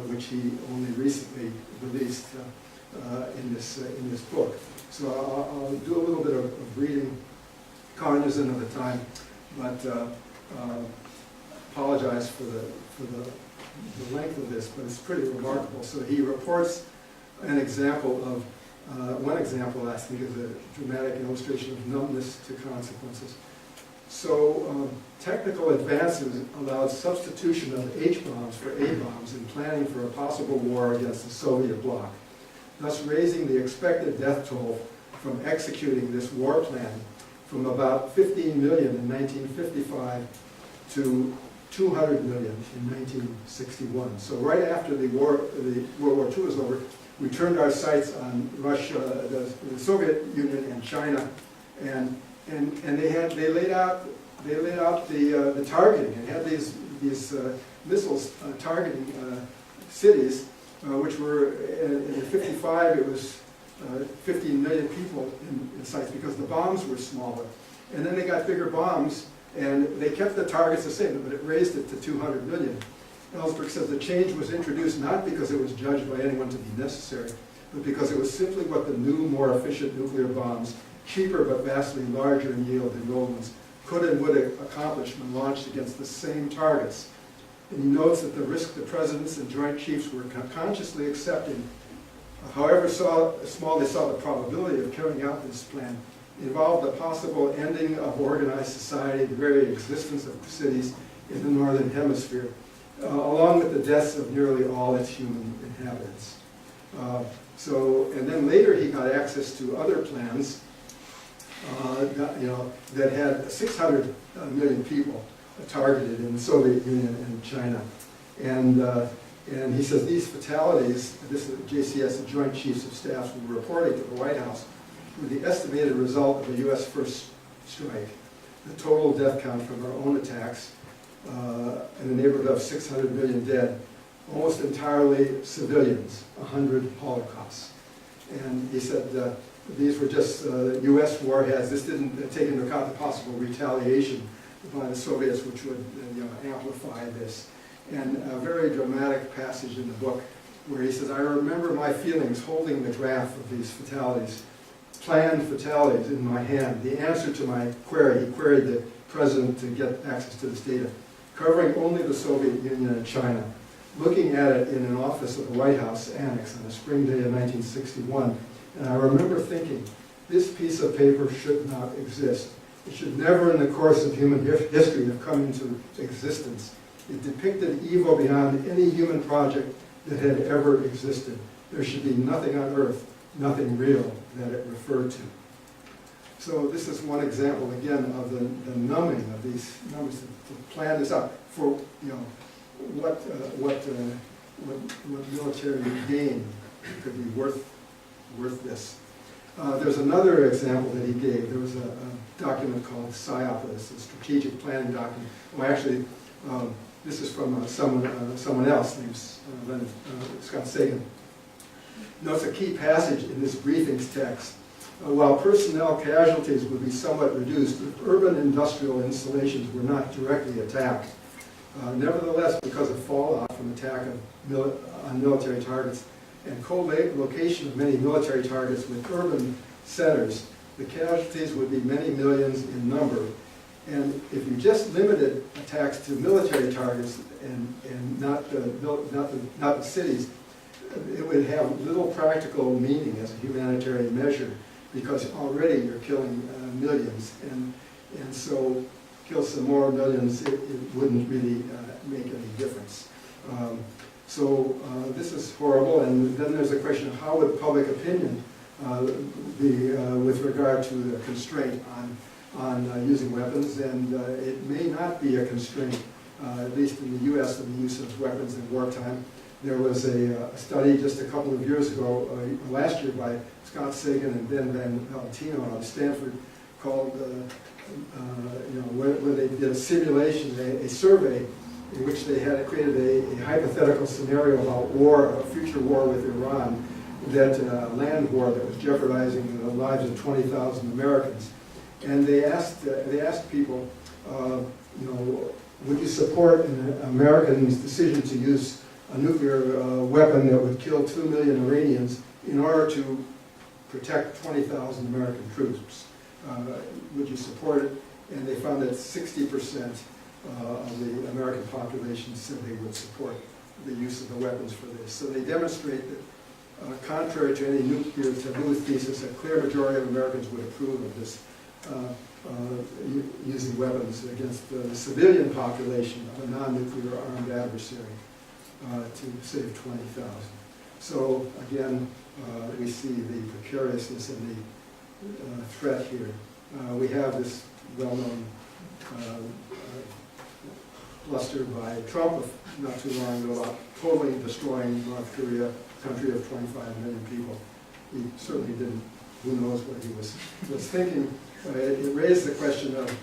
which he only recently released in this book. So I'll do a little bit of reading, cognizant of the time, but apologize for the length of this, but it's pretty remarkable. So he reports an example of, one example I think is a dramatic illustration of numbness to consequences. So technical advances allowed substitution of H-bombs for A-bombs in planning for a possible war against the Soviet bloc, thus raising the expected death toll from executing this war plan from about 15 million in 1955 to 200 million in 1961. So right after the World War II was over, we turned our sights on Russia, the Soviet Union, and China, and they laid out the targeting, and had these missiles targeting cities, which were in 55 it was 15 million people in sights because the bombs were smaller, and then they got bigger bombs. And they kept the targets the same, but it raised it to 200 million. Ellsberg says the change was introduced not because it was judged by anyone to be necessary, but because it was simply what the new, more efficient nuclear bombs, cheaper but vastly larger in yield than the old ones, could and would accomplish when launched against the same targets. And he notes that the risk the presidents and joint chiefs were consciously accepting, however small they saw the probability of carrying out this plan, involved the possible ending of organized society, the very existence of cities in the Northern Hemisphere, along with the deaths of nearly all its human inhabitants. And then later he got access to other plans that had 600 million people targeted in the Soviet Union and China. And he says these fatalities, this is JCS, the Joint Chiefs of Staff, were reporting to the White House, were the estimated result of a U.S. first strike. The total death count from our own attacks in the neighborhood of 600 million dead, almost entirely civilians, 100 holocausts. And he said these were just U.S. warheads. This didn't take into account the possible retaliation by the Soviets, which would amplify this. And a very dramatic passage in the book where he says, I remember my feelings holding the graph of these fatalities, planned fatalities in my hand. The answer to my query, he queried the president to get access to this data, covering only the Soviet Union and China. looking at it in an office of the White House Annex on a spring day of 1961, and I remember thinking, this piece of paper should not exist. It should never in the course of human history have come into existence. It depicted evil beyond any human project that had ever existed. There should be nothing on earth, nothing real that it referred to. So this is one example, again, of the numbing of these numbers to plan this out for, what military gain could be worth this. There's another example that he gave. There was a document called SIOP, a strategic planning document. Well, actually, this is from someone else named Scott Sagan. Notes a key passage in this briefing's text. While personnel casualties would be somewhat reduced if urban industrial installations were not directly attacked. Nevertheless, because of fallout from attack on military targets and co-location of many military targets with urban centers, the casualties would be many millions in number. And if you just limited attacks to military targets and not the cities, it would have little practical meaning as a humanitarian measure, because already you're killing millions, and so kill some more millions, it wouldn't really make any difference. So this is horrible, and then there's a question of how would public opinion be with regard to the constraint on using weapons, and it may not be a constraint, at least in the U.S., in the use of weapons in wartime. There was a study just a couple of years ago, last year, by Scott Sagan and Ben Valentino out of Stanford, called, where they did a simulation, a survey, in which they had created a hypothetical scenario about war, a future war with Iran, that land war that was jeopardizing the lives of 20,000 Americans. And they asked people, would you support an American's decision to use a nuclear weapon that would kill 2 million Iranians in order to protect 20,000 American troops? Would you support it? And they found that 60% of the American population said they would support the use of the weapons for this. So they demonstrate that, contrary to any nuclear taboo thesis, a clear majority of Americans would approve of this, using weapons against the civilian population of a non-nuclear armed adversary to save 20,000. So again, we see the precariousness and the threat here. We have this well-known bluster by Trump not too long ago about totally destroying North Korea, a country of 25 million people. He certainly didn't, who knows what he was thinking. It raised the question of,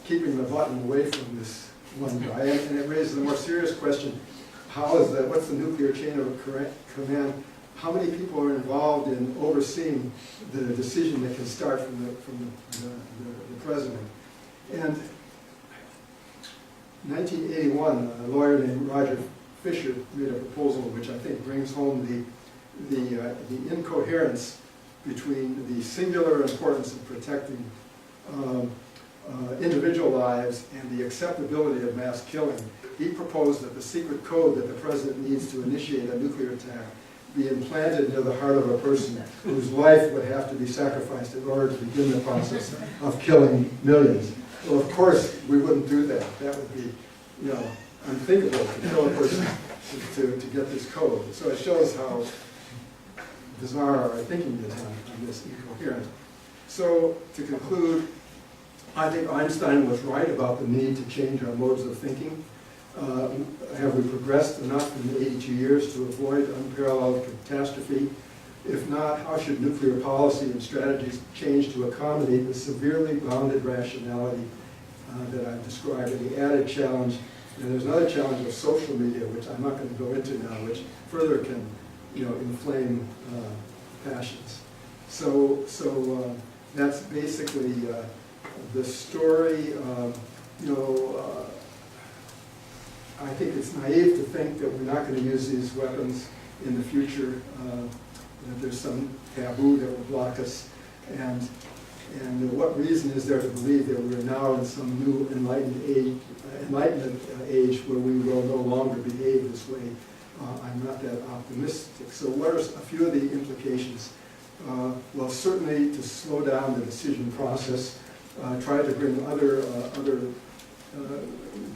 keeping the button away from this one guy, and it raises the more serious question, what's the nuclear chain of command? How many people are involved in overseeing the decision that can start from the president? And in 1981, a lawyer named Roger Fisher made a proposal which I think brings home the incoherence between the singular importance of protecting individual lives and the acceptability of mass killing. He proposed that the secret code that the president needs to initiate a nuclear attack be implanted near the heart of a person whose life would have to be sacrificed in order to begin the process of killing millions. Well, of course, we wouldn't do that. That would be, unthinkable to kill a person to get this code. So it shows how bizarre our thinking is on this, incoherent. So to conclude, I think Einstein was right about the need to change our modes of thinking. Have we progressed enough in 82 years to avoid unparalleled catastrophe? If not, how should nuclear policy and strategies change to accommodate the severely bounded rationality that I've described, and the added challenge? And there's another challenge of social media, which I'm not going to go into now, which further can, inflame passions. So that's basically the story. I think it's naive to think that we're not going to use these weapons in the future, that there's some taboo that will block us. And And what reason is there to believe that we are now in some new enlightenment age where we will no longer behave this way? I'm not that optimistic. So what are a few of the implications? Well, certainly to slow down the decision process, try to bring other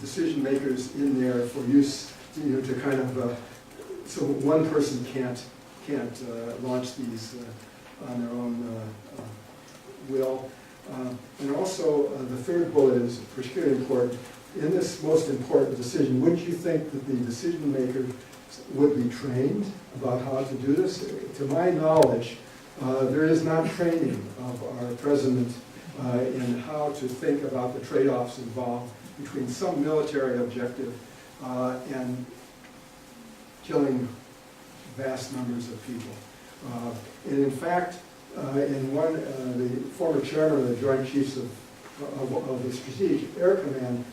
decision makers in there for use, to kind of, so one person can't launch these on their own will. And also, the third bullet is particularly important. In this most important decision, would you think that the decision maker would be trained about how to do this? To my knowledge, there is not training of our president in how to think about the trade-offs involved between some military objective and killing vast numbers of people. And in fact, the former chairman of the Joint Chiefs of the Strategic Air Command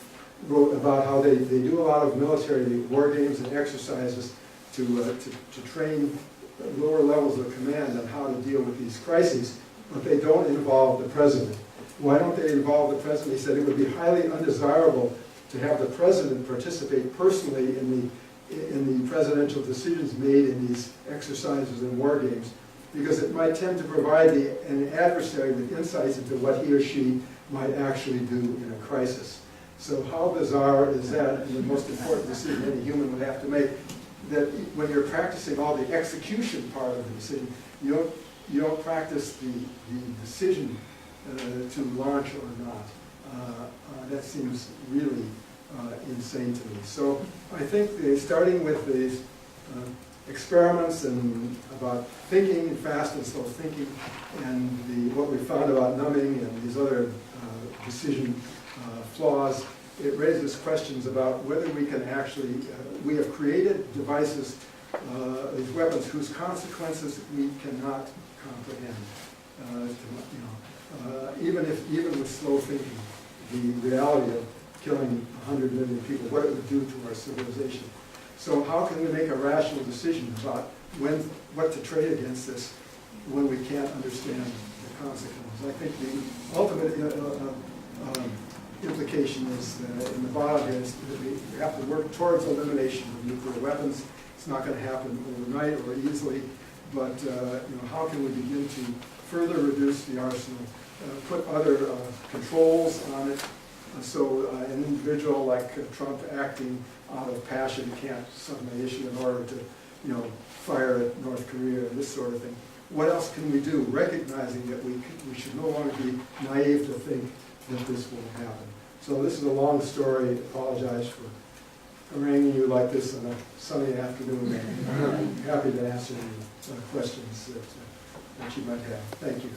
wrote about how they do a lot of military war games and exercises to train lower levels of command on how to deal with these crises, but they don't involve the president. Why don't they involve the president? He said it would be highly undesirable to have the president participate personally in the presidential decisions made in these exercises and war games, because it might tend to provide an adversary with insights into what he or she might actually do in a crisis. So how bizarre is that, and the most important decision any human would have to make, that when you're practicing all the execution part of the decision, you don't practice the decision to launch or not. That seems really insane to me. So I think starting with these experiments and about thinking, fast and slow thinking, and what we found about numbing and these other decision flaws, it raises questions about whether we can actually, we have created devices, these weapons whose consequences we cannot comprehend. Even with slow thinking, the reality of killing 100 million people, what it would do to our civilization. So how can we make a rational decision about what to trade against this when we can't understand the consequences? I think the ultimate implication is in the bottom is that we have to work towards elimination of nuclear weapons. It's not going to happen overnight or easily, but how can we begin to further reduce the arsenal, put other controls on it, so an individual like Trump acting out of passion can't suddenly issue an order to fire at North Korea and this sort of thing. What else can we do, recognizing that we should no longer be naive to think that this will happen? So this is a long story. I apologize for haranguing you like this on a sunny afternoon. I'm happy to answer any questions that you might have. Thank you.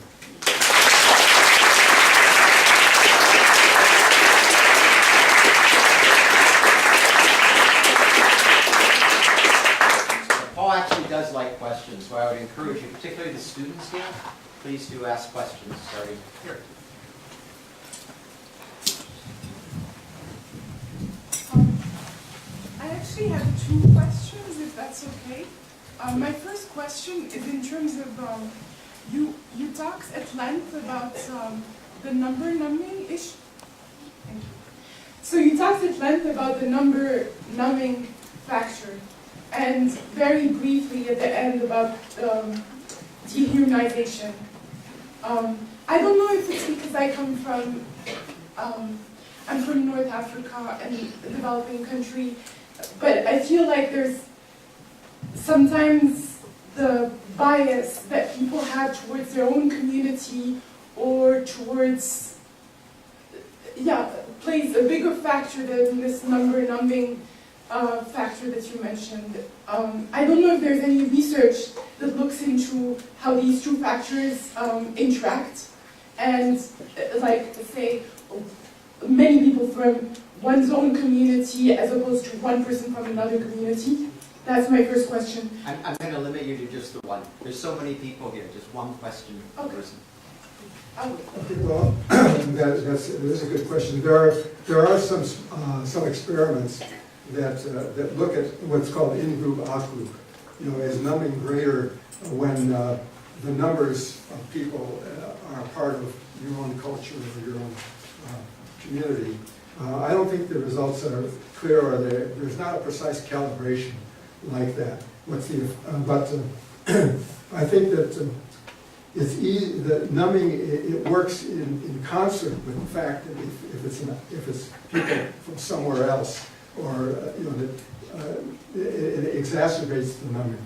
Paul actually does like questions, so I would encourage you, particularly the students here, please do ask questions starting here. I actually have two questions, if that's okay. My first question is in terms of, you talked at length about the number numbing issue. Thank you. So you talked at length about the number numbing factor, and very briefly at the end about dehumanization. I don't know if it's because I come from, I'm from North Africa and a developing country, but I feel like there's sometimes the bias that people have towards their own community or towards, plays a bigger factor than this number numbing factor that you mentioned. I don't know if there's any research that looks into how these two factors interact, and like say many people from one's own community as opposed to one person from another community. That's my first question. I'm going to limit you to just the one. There's so many people here, just one question per person. Okay, well, that's a good question. There are some experiments that look at what's called in-group, out-group. Is numbing greater when the numbers of people are part of your own culture or your own community. I don't think the results are clear, or there's not a precise calibration like that. But I think that it's easy, that numbing, it works in concert with the fact that if it's people from somewhere else, or it exacerbates the numbing.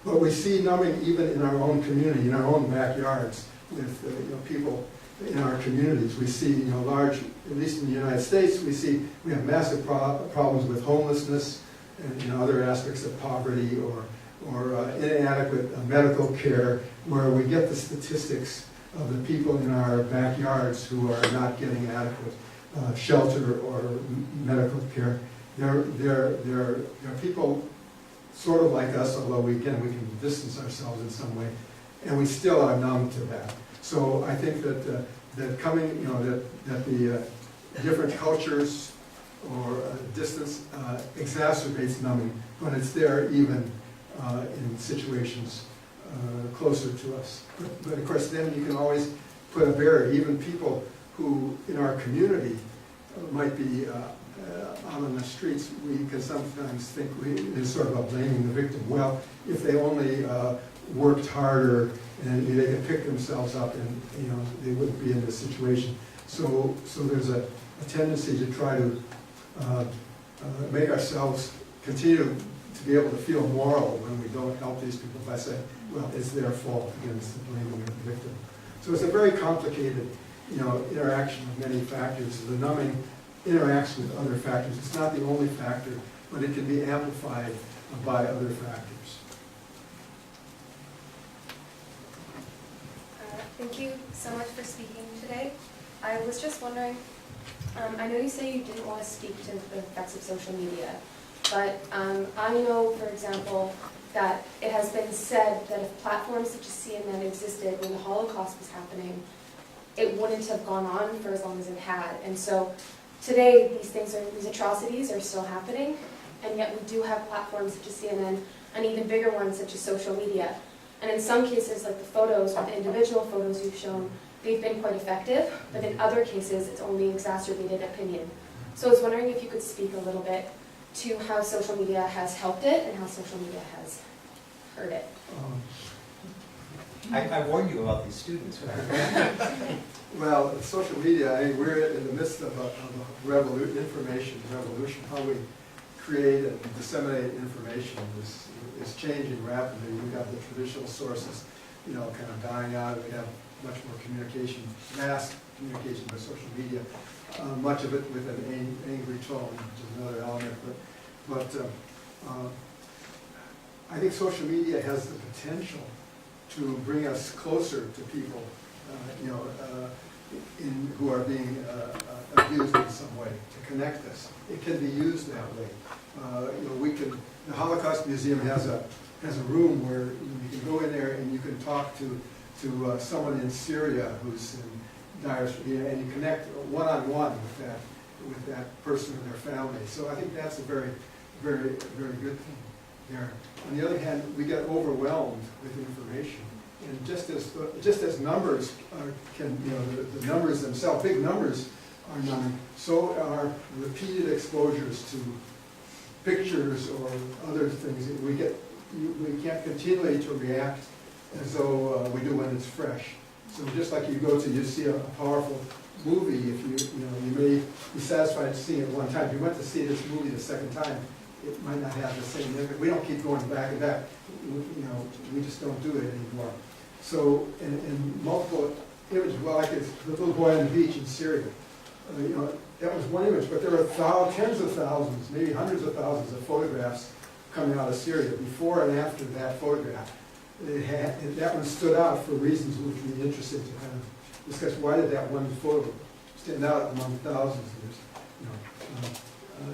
But we see numbing even in our own community, in our own backyards, with people in our communities. We see large, at least in the United States, we have massive problems with homelessness and other aspects of poverty, or inadequate medical care, where we get the statistics of the people in our backyards who are not getting adequate shelter or medical care. They're people sort of like us, although we can distance ourselves in some way, and we still are numb to that. So I think that that the different cultures or distance exacerbates numbing, but it's there even in situations closer to us. But of course, then you can always put a barrier. Even people who in our community might be out on the streets, we can sometimes think it's sort of blaming the victim. Well, if they only worked harder and they could pick themselves up, and they wouldn't be in this situation. So there's a tendency to try to make ourselves continue to be able to feel moral when we don't help these people by saying, well, it's their fault, again, it's the blaming of the victim. So it's a very complicated interaction of many factors. The numbing interacts with other factors. It's not the only factor, but it can be amplified by other factors. Thank you so much for speaking today. I was just wondering, I know you say you didn't want to speak to the effects of social media, but I know, for example, that it has been said that if platforms such as CNN existed when the Holocaust was happening, it wouldn't have gone on for as long as it had. And so today, these atrocities are still happening, and yet we do have platforms such as CNN, and even bigger ones such as social media. And in some cases, like the photos, the individual photos you've shown, they've been quite effective, but in other cases, it's only exacerbated opinion. So I was wondering if you could speak a little bit to how social media has helped it and how social media has hurt it. I warned you about these students. Well, social media, we're in the midst of a information revolution. How we create and disseminate information is changing rapidly. We've got the traditional sources, kind of dying out. We have much more communication, mass communication by social media. Much of it with an angry tone, which is another element. But I think social media has the potential to bring us closer to people, who are being abused in some way, to connect us. It can be used that way. The Holocaust Museum has a room where you can go in there and you can talk to someone in Syria who's in dire, and you connect one-on-one with that person and their family. So I think that's a very, very, very good thing there. On the other hand, we get overwhelmed with information. And just as numbers the numbers themselves, big numbers are numbing, so are repeated exposures to pictures or other things. We can't continually to react as though we do when it's fresh. So just like you see a powerful movie, if you may be satisfied seeing it one time. If you went to see this movie the second time, it might not have the same impact. We don't keep going back and back. We just don't do it anymore. So in multiple images, well, like the little boy on the beach in Syria, that was one image, but there are tens of thousands, maybe hundreds of thousands of photographs coming out of Syria before and after that photograph. That one stood out for reasons which would be interesting to kind of discuss. Why did that one photo stand out among thousands?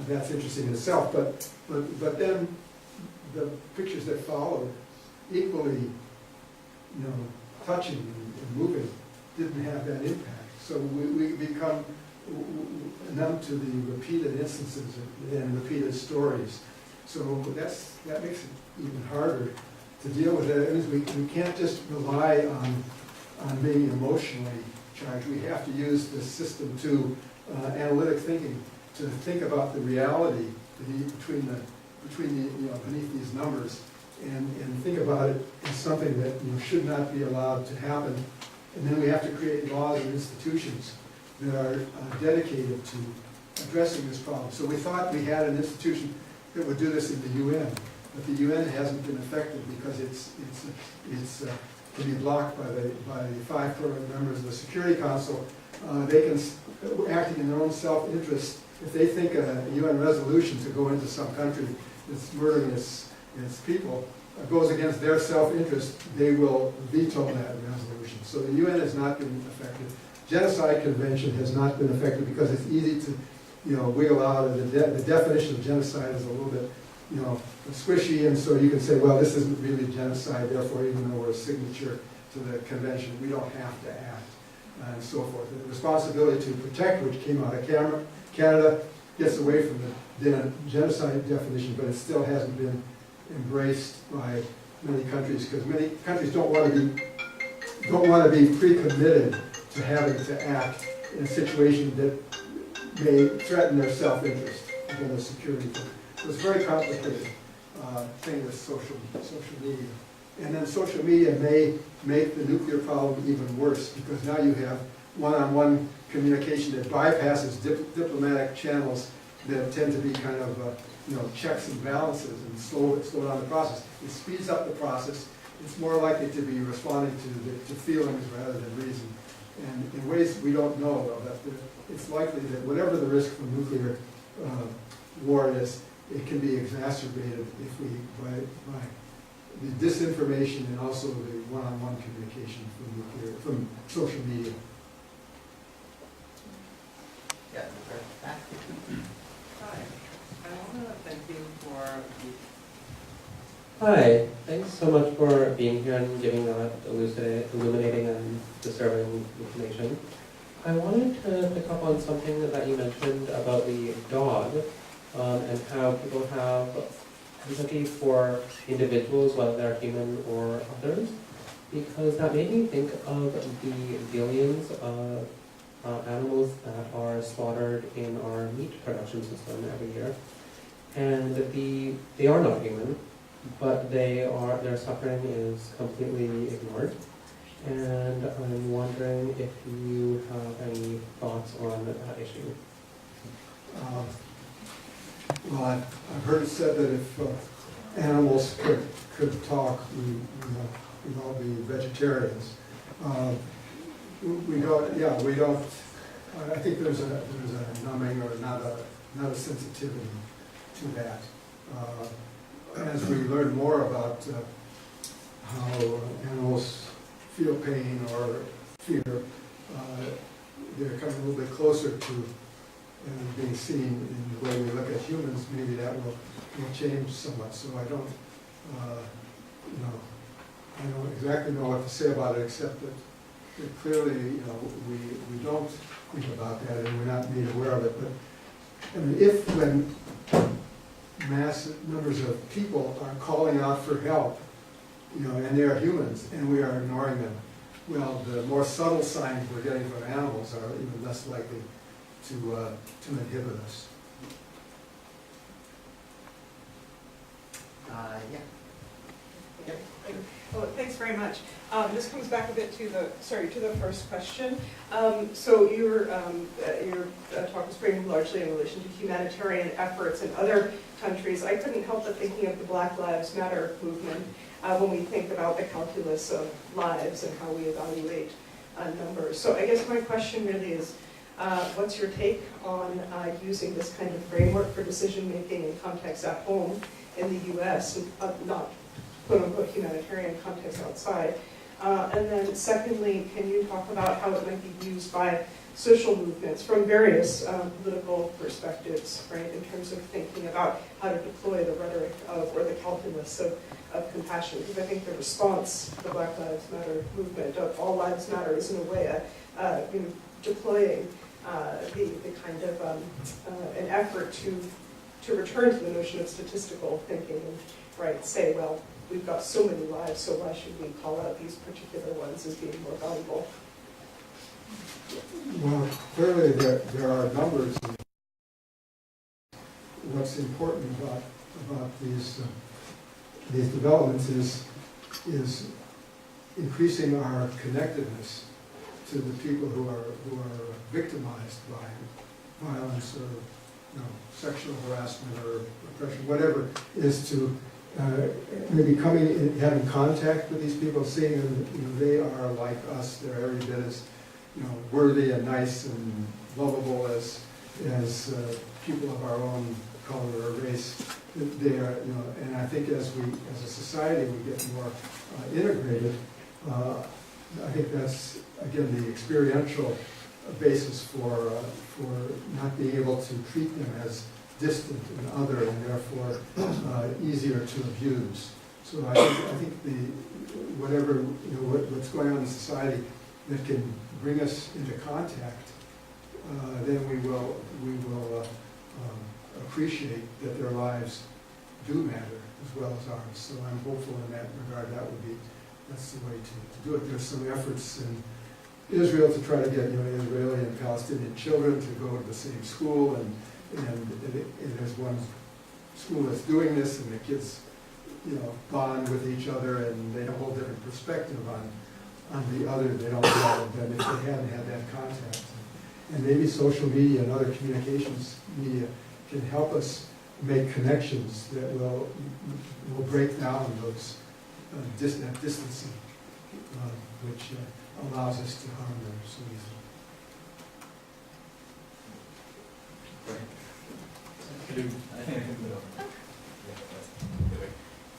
That's interesting in itself. But then the pictures that followed, equally, touching and moving, didn't have that impact. So we become numb to the repeated instances and repeated stories. So that makes it even harder to deal with it. We can't just rely on being emotionally charge. We have to use this system to analytic thinking, to think about the reality between the beneath these numbers, and think about it as something that should not be allowed to happen. And then we have to create laws and institutions that are dedicated to addressing this problem. So we thought we had an institution that would do this in the UN, but the UN hasn't been effective because it's can be blocked by the 5 permanent members of the Security Council. They can, acting in their own self-interest, if they think a UN resolution to go into some country that's murdering its people goes against their self-interest, they will veto that resolution. So the UN has not been effective. Genocide Convention has not been effective because it's easy to wiggle out, and the definition of genocide is a little bit squishy, and so you can say, well, this isn't really genocide, therefore even though we're a signature to the convention, we don't have to act, and so forth. The responsibility to protect, which came out of Canada, gets away from the genocide definition, but it still hasn't been embraced by many countries, because many countries don't want to be pre-committed to having to act in a situation that may threaten their self-interest within the security. So it's a very complicated thing with social media. And then social media may make the nuclear problem even worse, because now you have one-on-one communication that bypasses diplomatic channels that tend to be kind of checks and balances and slow down the process. It speeds up the process. It's more likely to be responding to feelings rather than reason. And in ways we don't know, though, that it's likely that whatever the risk from nuclear war is, it can be exacerbated if by the disinformation and also the one-on-one communication from social media. Yeah, back. Hi, I want to thank you for Hi, thanks so much for being here and giving that illuminating and disturbing information. I wanted to pick up on something that you mentioned about the dog and how people have empathy for individuals, whether they're human or others, because that made me think of the billions of animals that are slaughtered in our meat production system every year. And they are not human, but their suffering is completely ignored. And I'm wondering if you have any thoughts on that issue. Well, I've heard it said that if animals could talk, we'd all be vegetarians. We don't. I think there's a numbing or not a sensitivity to that. As we learn more about how animals feel pain or fear, they're coming a little bit closer to being seen in the way we look at humans. Maybe that will change somewhat. So I don't exactly know what to say about it, except that clearly, we don't think about that, and we're not made aware of it. But I mean, when mass numbers of people are calling out for help, and they are humans, and we are ignoring them, well, the more subtle signs we're getting from animals are even less likely to inhibit us. Yeah. Yep. Well, thanks very much. This comes back a bit to the first question. So your talk was framed largely in relation to humanitarian efforts in other countries. I couldn't help but thinking of the Black Lives Matter movement when we think about the calculus of lives and how we evaluate numbers. So I guess my question really is, what's your take on using this kind of framework for decision-making in context at home in the U.S., and not quote-unquote humanitarian context outside? And then secondly, can you talk about how it might be used by social movements from various political perspectives, right, in terms of thinking about how to deploy the rhetoric or the calculus of compassion? Because I think the response to the Black Lives Matter movement of all lives matter is in a way deploying the kind of an effort to return to the notion of statistical thinking and, right, say, well, we've got so many lives, so why should we call out these particular ones as being more valuable? there are numbers. What's important about these developments is increasing our connectedness to the people who are victimized by violence or sexual harassment or oppression, whatever, is to maybe having contact with these people, seeing them, they are like us. They're every bit as worthy and nice and lovable as people of our own color or race. They are, and I think as a society we get more integrated, I think that's again the experiential basis for not being able to treat them as distant and other, and therefore easier to abuse. So I think what's going on in society that can bring us into contact, then we will appreciate that their lives do matter as well as ours. So I'm hopeful in that regard. That's the way to do it. There's some efforts in Israel to try to get Israeli and Palestinian children to go to the same school, and there's one school that's doing this, and the kids bond with each other, and they have a whole different perspective on the other. They don't know than if they hadn't had that contact. And maybe social media and other communications media can help us make connections that will break down those that distancing, which allows us to harm them so easily. I think I can move on.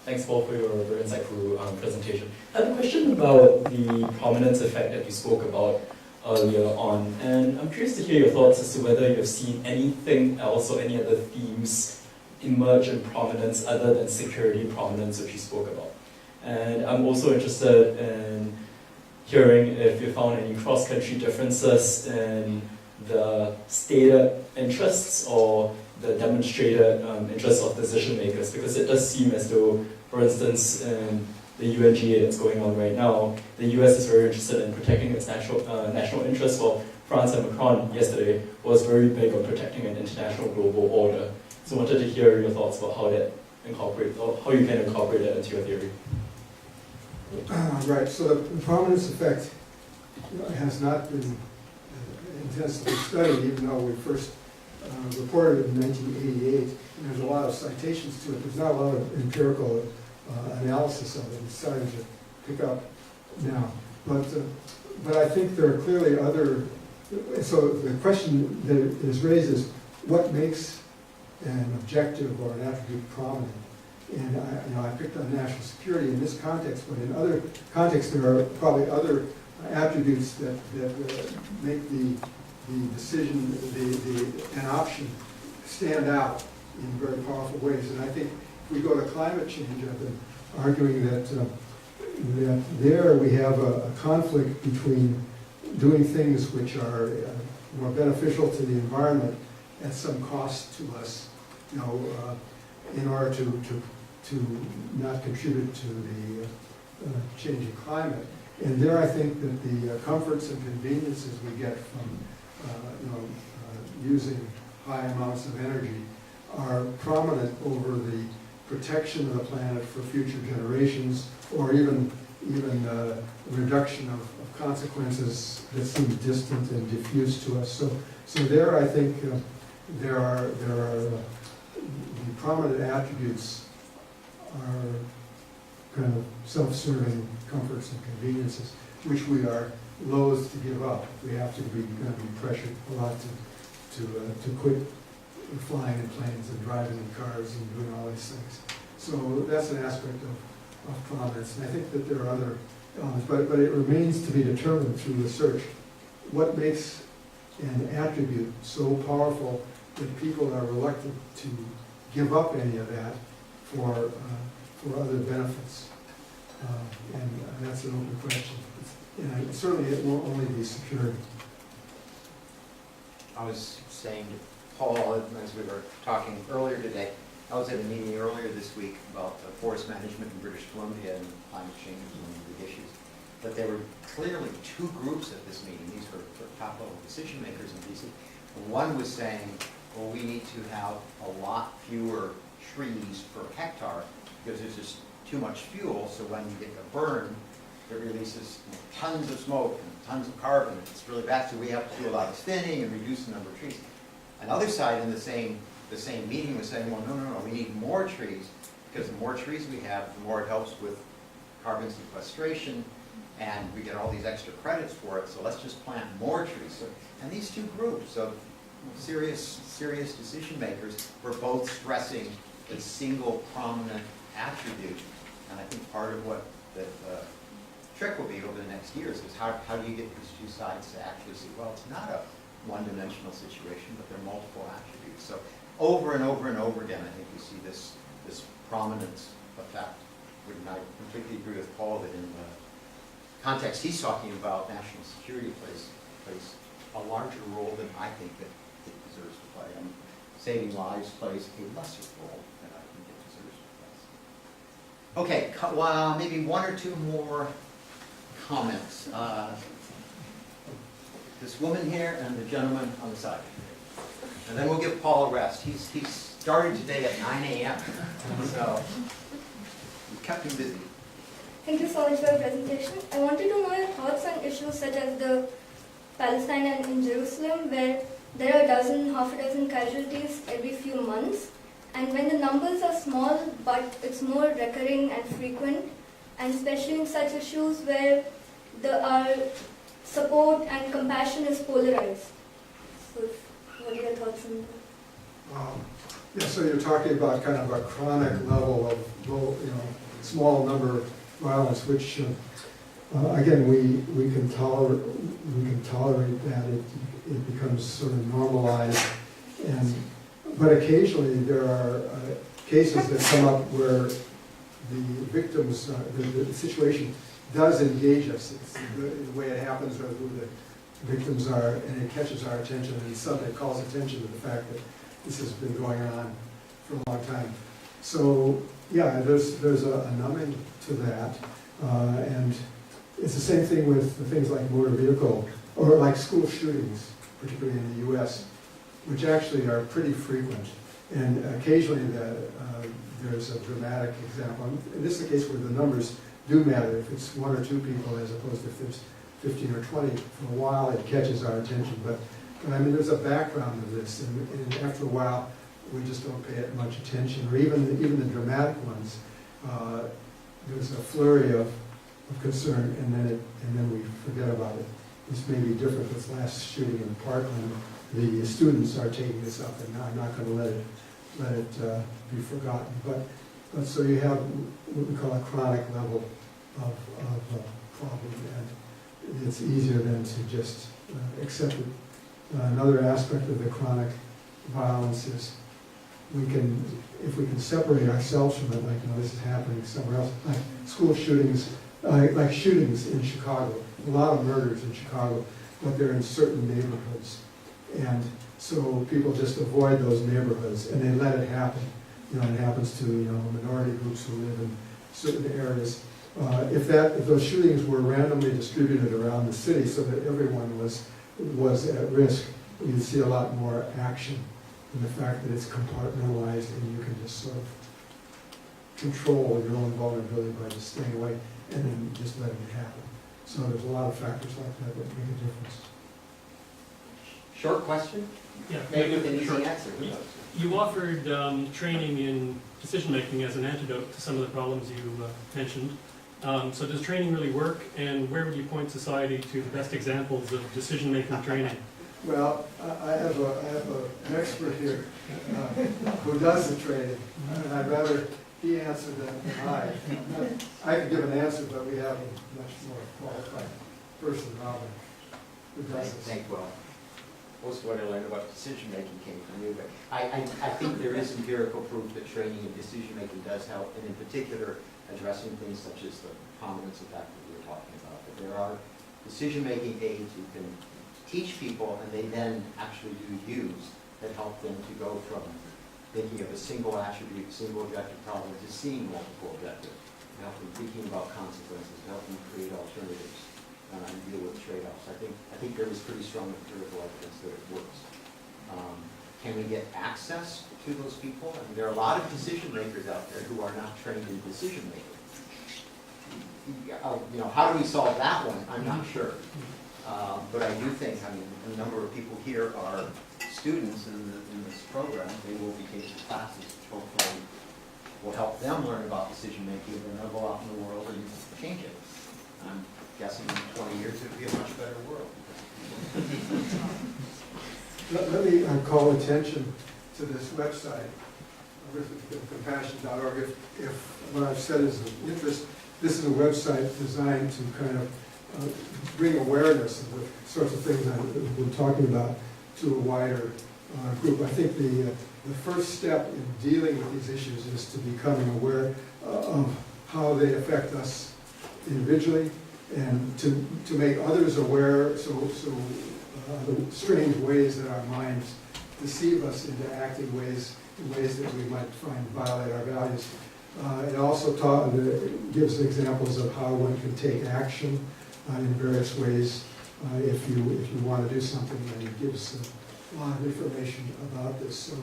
Thanks, Paul, for your very insightful presentation. I have a question about the prominence effect that you spoke about earlier on, and I'm curious to hear your thoughts as to whether you've seen anything else or any other themes emerge in prominence other than security prominence, which you spoke about. And I'm also interested in hearing if you found any cross-country differences in the stated interests or the demonstrated interests of decision makers, because it does seem as though, for instance, in the UNGA that's going on right now, the US is very interested in protecting its national interests, while France and Macron yesterday was very big on protecting an international global order. So I wanted to hear your thoughts about how you can incorporate that into your theory. Right, so the prominence effect has not been intensively studied, even though we first reported it in 1988, and there's a lot of citations to it. There's not a lot of empirical analysis of it. It's starting to pick up now. But I think there are clearly other, so the question that is raised is, what makes an objective or an attribute prominent? And I picked on national security in this context, but in other contexts there are probably other attributes that make the decision, an option, stand out in very powerful ways. And I think if we go to climate change, I've been arguing that there we have a conflict between doing things which are more beneficial to the environment at some cost to us, in order to not contribute to the changing climate. And there I think that the comforts and conveniences we get from using high amounts of energy are prominent over the protection of the planet for future generations, or even reduction of consequences that seem distant and diffuse to us. So there I think there are the prominent attributes are kind of self-serving comforts and conveniences, which we are loath to give up. We have to be going to be pressured a lot to quit flying in planes and driving in cars and doing all these things. So that's an aspect of prominence. And I think that there are other elements, but it remains to be determined through research what makes an attribute so powerful that people are reluctant to give up any of that for other benefits. And that's an open question. And certainly it won't only be security. I was saying to Paul, as we were talking earlier today, I was at a meeting earlier this week about forest management in British Columbia, and climate change was one of the big issues. but there were clearly two groups at this meeting. These were top-level decision makers in DC. And one was saying, well, we need to have a lot fewer trees per hectare because there's just too much fuel, so when you get a burn, it releases tons of smoke and tons of carbon. It's really bad, so we have to do a lot of thinning and reduce the number of trees. Another side in the same meeting was saying, well, no, we need more trees, because the more trees we have, the more it helps with carbon sequestration, and we get all these extra credits for it, so let's just plant more trees. So, and these two groups of serious decision makers were both stressing a single prominent attribute. And I think part of what the trick will be over the next years is how do you get these two sides to actually say, well, it's not a one-dimensional situation, but there are multiple attributes. So over and over and over again, I think you see this prominence effect. And I completely agree with Paul that in the context he's talking about, national security plays a larger role than I think that it deserves to play. And saving lives plays a lesser role than I think it deserves to play. Okay, maybe one or two more comments. This woman here and the gentleman on the side. And then we'll give Paul a rest. He's started today at 9 a.m. So we kept him busy. Thank you so much for your presentation. I wanted to know your thoughts on issues such as the Palestine and in Jerusalem, where there are half a dozen casualties every few months. And when the numbers are small, but it's more recurring and frequent, and especially in such issues where our support and compassion is polarized. So what are your thoughts on that? Yeah, so you're talking about kind of a chronic level of low, small number violence, which again we can tolerate that. It becomes sort of normalized, but occasionally there are cases that come up where the victims, the situation does engage us. It's the way it happens, or who the victims are, and it catches our attention, and suddenly it calls attention to the fact that this has been going on for a long time. So yeah, there's a numbing to that, and it's the same thing with the things like motor vehicle, or like school shootings, particularly in the U.S., which actually are pretty frequent. And occasionally there's a dramatic example. And this is a case where the numbers do matter. If it's one or two people as opposed to if there's 15 or 20, for a while it catches our attention. But I mean, there's a background to this, and after a while we just don't pay it much attention. Or even the dramatic ones, there's a flurry of concern, and then we forget about it. This may be different with last shooting in Parkland. The students are taking this up, and I'm not going to let it be forgotten. But so you have what we call a chronic level of problem, and it's easier than to just accept it. Another aspect of the chronic violence is if we can separate ourselves from it, like this is happening somewhere else, like school shootings, like shootings in Chicago, a lot of murders in Chicago, but they're in certain neighborhoods. And so people just avoid those neighborhoods and they let it happen. It happens to minority groups who live in certain areas. If those shootings were randomly distributed around the city so that everyone was at risk, you'd see a lot more action. And the fact that it's compartmentalized and you can just sort of control your own vulnerability by just staying away and then just letting it happen. So there's a lot of factors like that that make a difference. Short question? Yeah, Maybe with an easy sure. answer. Who knows? You offered training in decision-making as an antidote to some of the problems you mentioned. So does training really work, and where would you point society to the best examples of decision-making training? Well, I have an expert here who does the training, and I'd rather he answer than I. I could give an answer, but we have a much more qualified person, Robin, who does this. Thank you. Well, most of what I learned about decision-making came from you, but I think there is empirical proof that training in decision-making does help, and in particular, addressing things such as the prominence effect that we were talking about. That there are decision-making aids you can teach people, and they then actually do use that help them to go from thinking of a single attribute, single objective problem, to seeing multiple objectives. to help them thinking about consequences, to help them create alternatives, and deal with trade-offs. I think there is pretty strong empirical evidence that it works. Can we get access to those people? I mean, there are a lot of decision makers out there who are not trained in decision making. How do we solve that one? I'm not sure. But I do think, a number of people here are students in this program. They will be taking classes which hopefully will help them learn about decision making and then go out in the world and change it. I'm guessing in 20 years it would be a much better world. Let me call attention to this website, compassion.org. If what I've said is of interest, this is a website designed to kind of bring awareness of the sorts of things I've been talking about to a wider group. I think the first step in dealing with these issues is to becoming aware of how they affect us individually and to make others aware, the strange ways that our minds deceive us into acting in ways that we might find violate our values. It also gives examples of how one can take action in various ways if you want to do something, and it gives a lot of information about this. So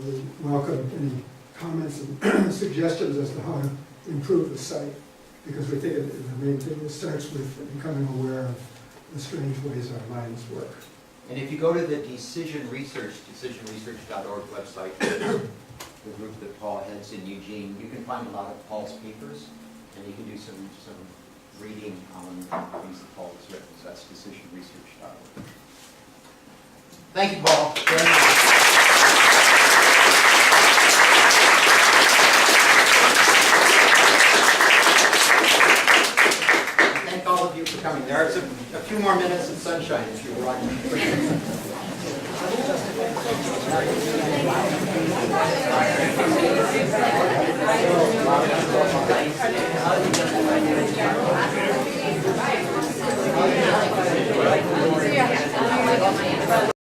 we welcome any comments and suggestions as to how to improve the site, because we think the main thing starts with becoming aware of the strange ways our minds work. And if you go to the decisionresearch.org website, the group that Paul heads in Eugene, you can find a lot of Paul's papers, and you can do some reading on things that Paul has written. So that's decisionresearch.org. Thank you, Paul, very much. Thank all of you for coming. There are a few more minutes of sunshine if you're running.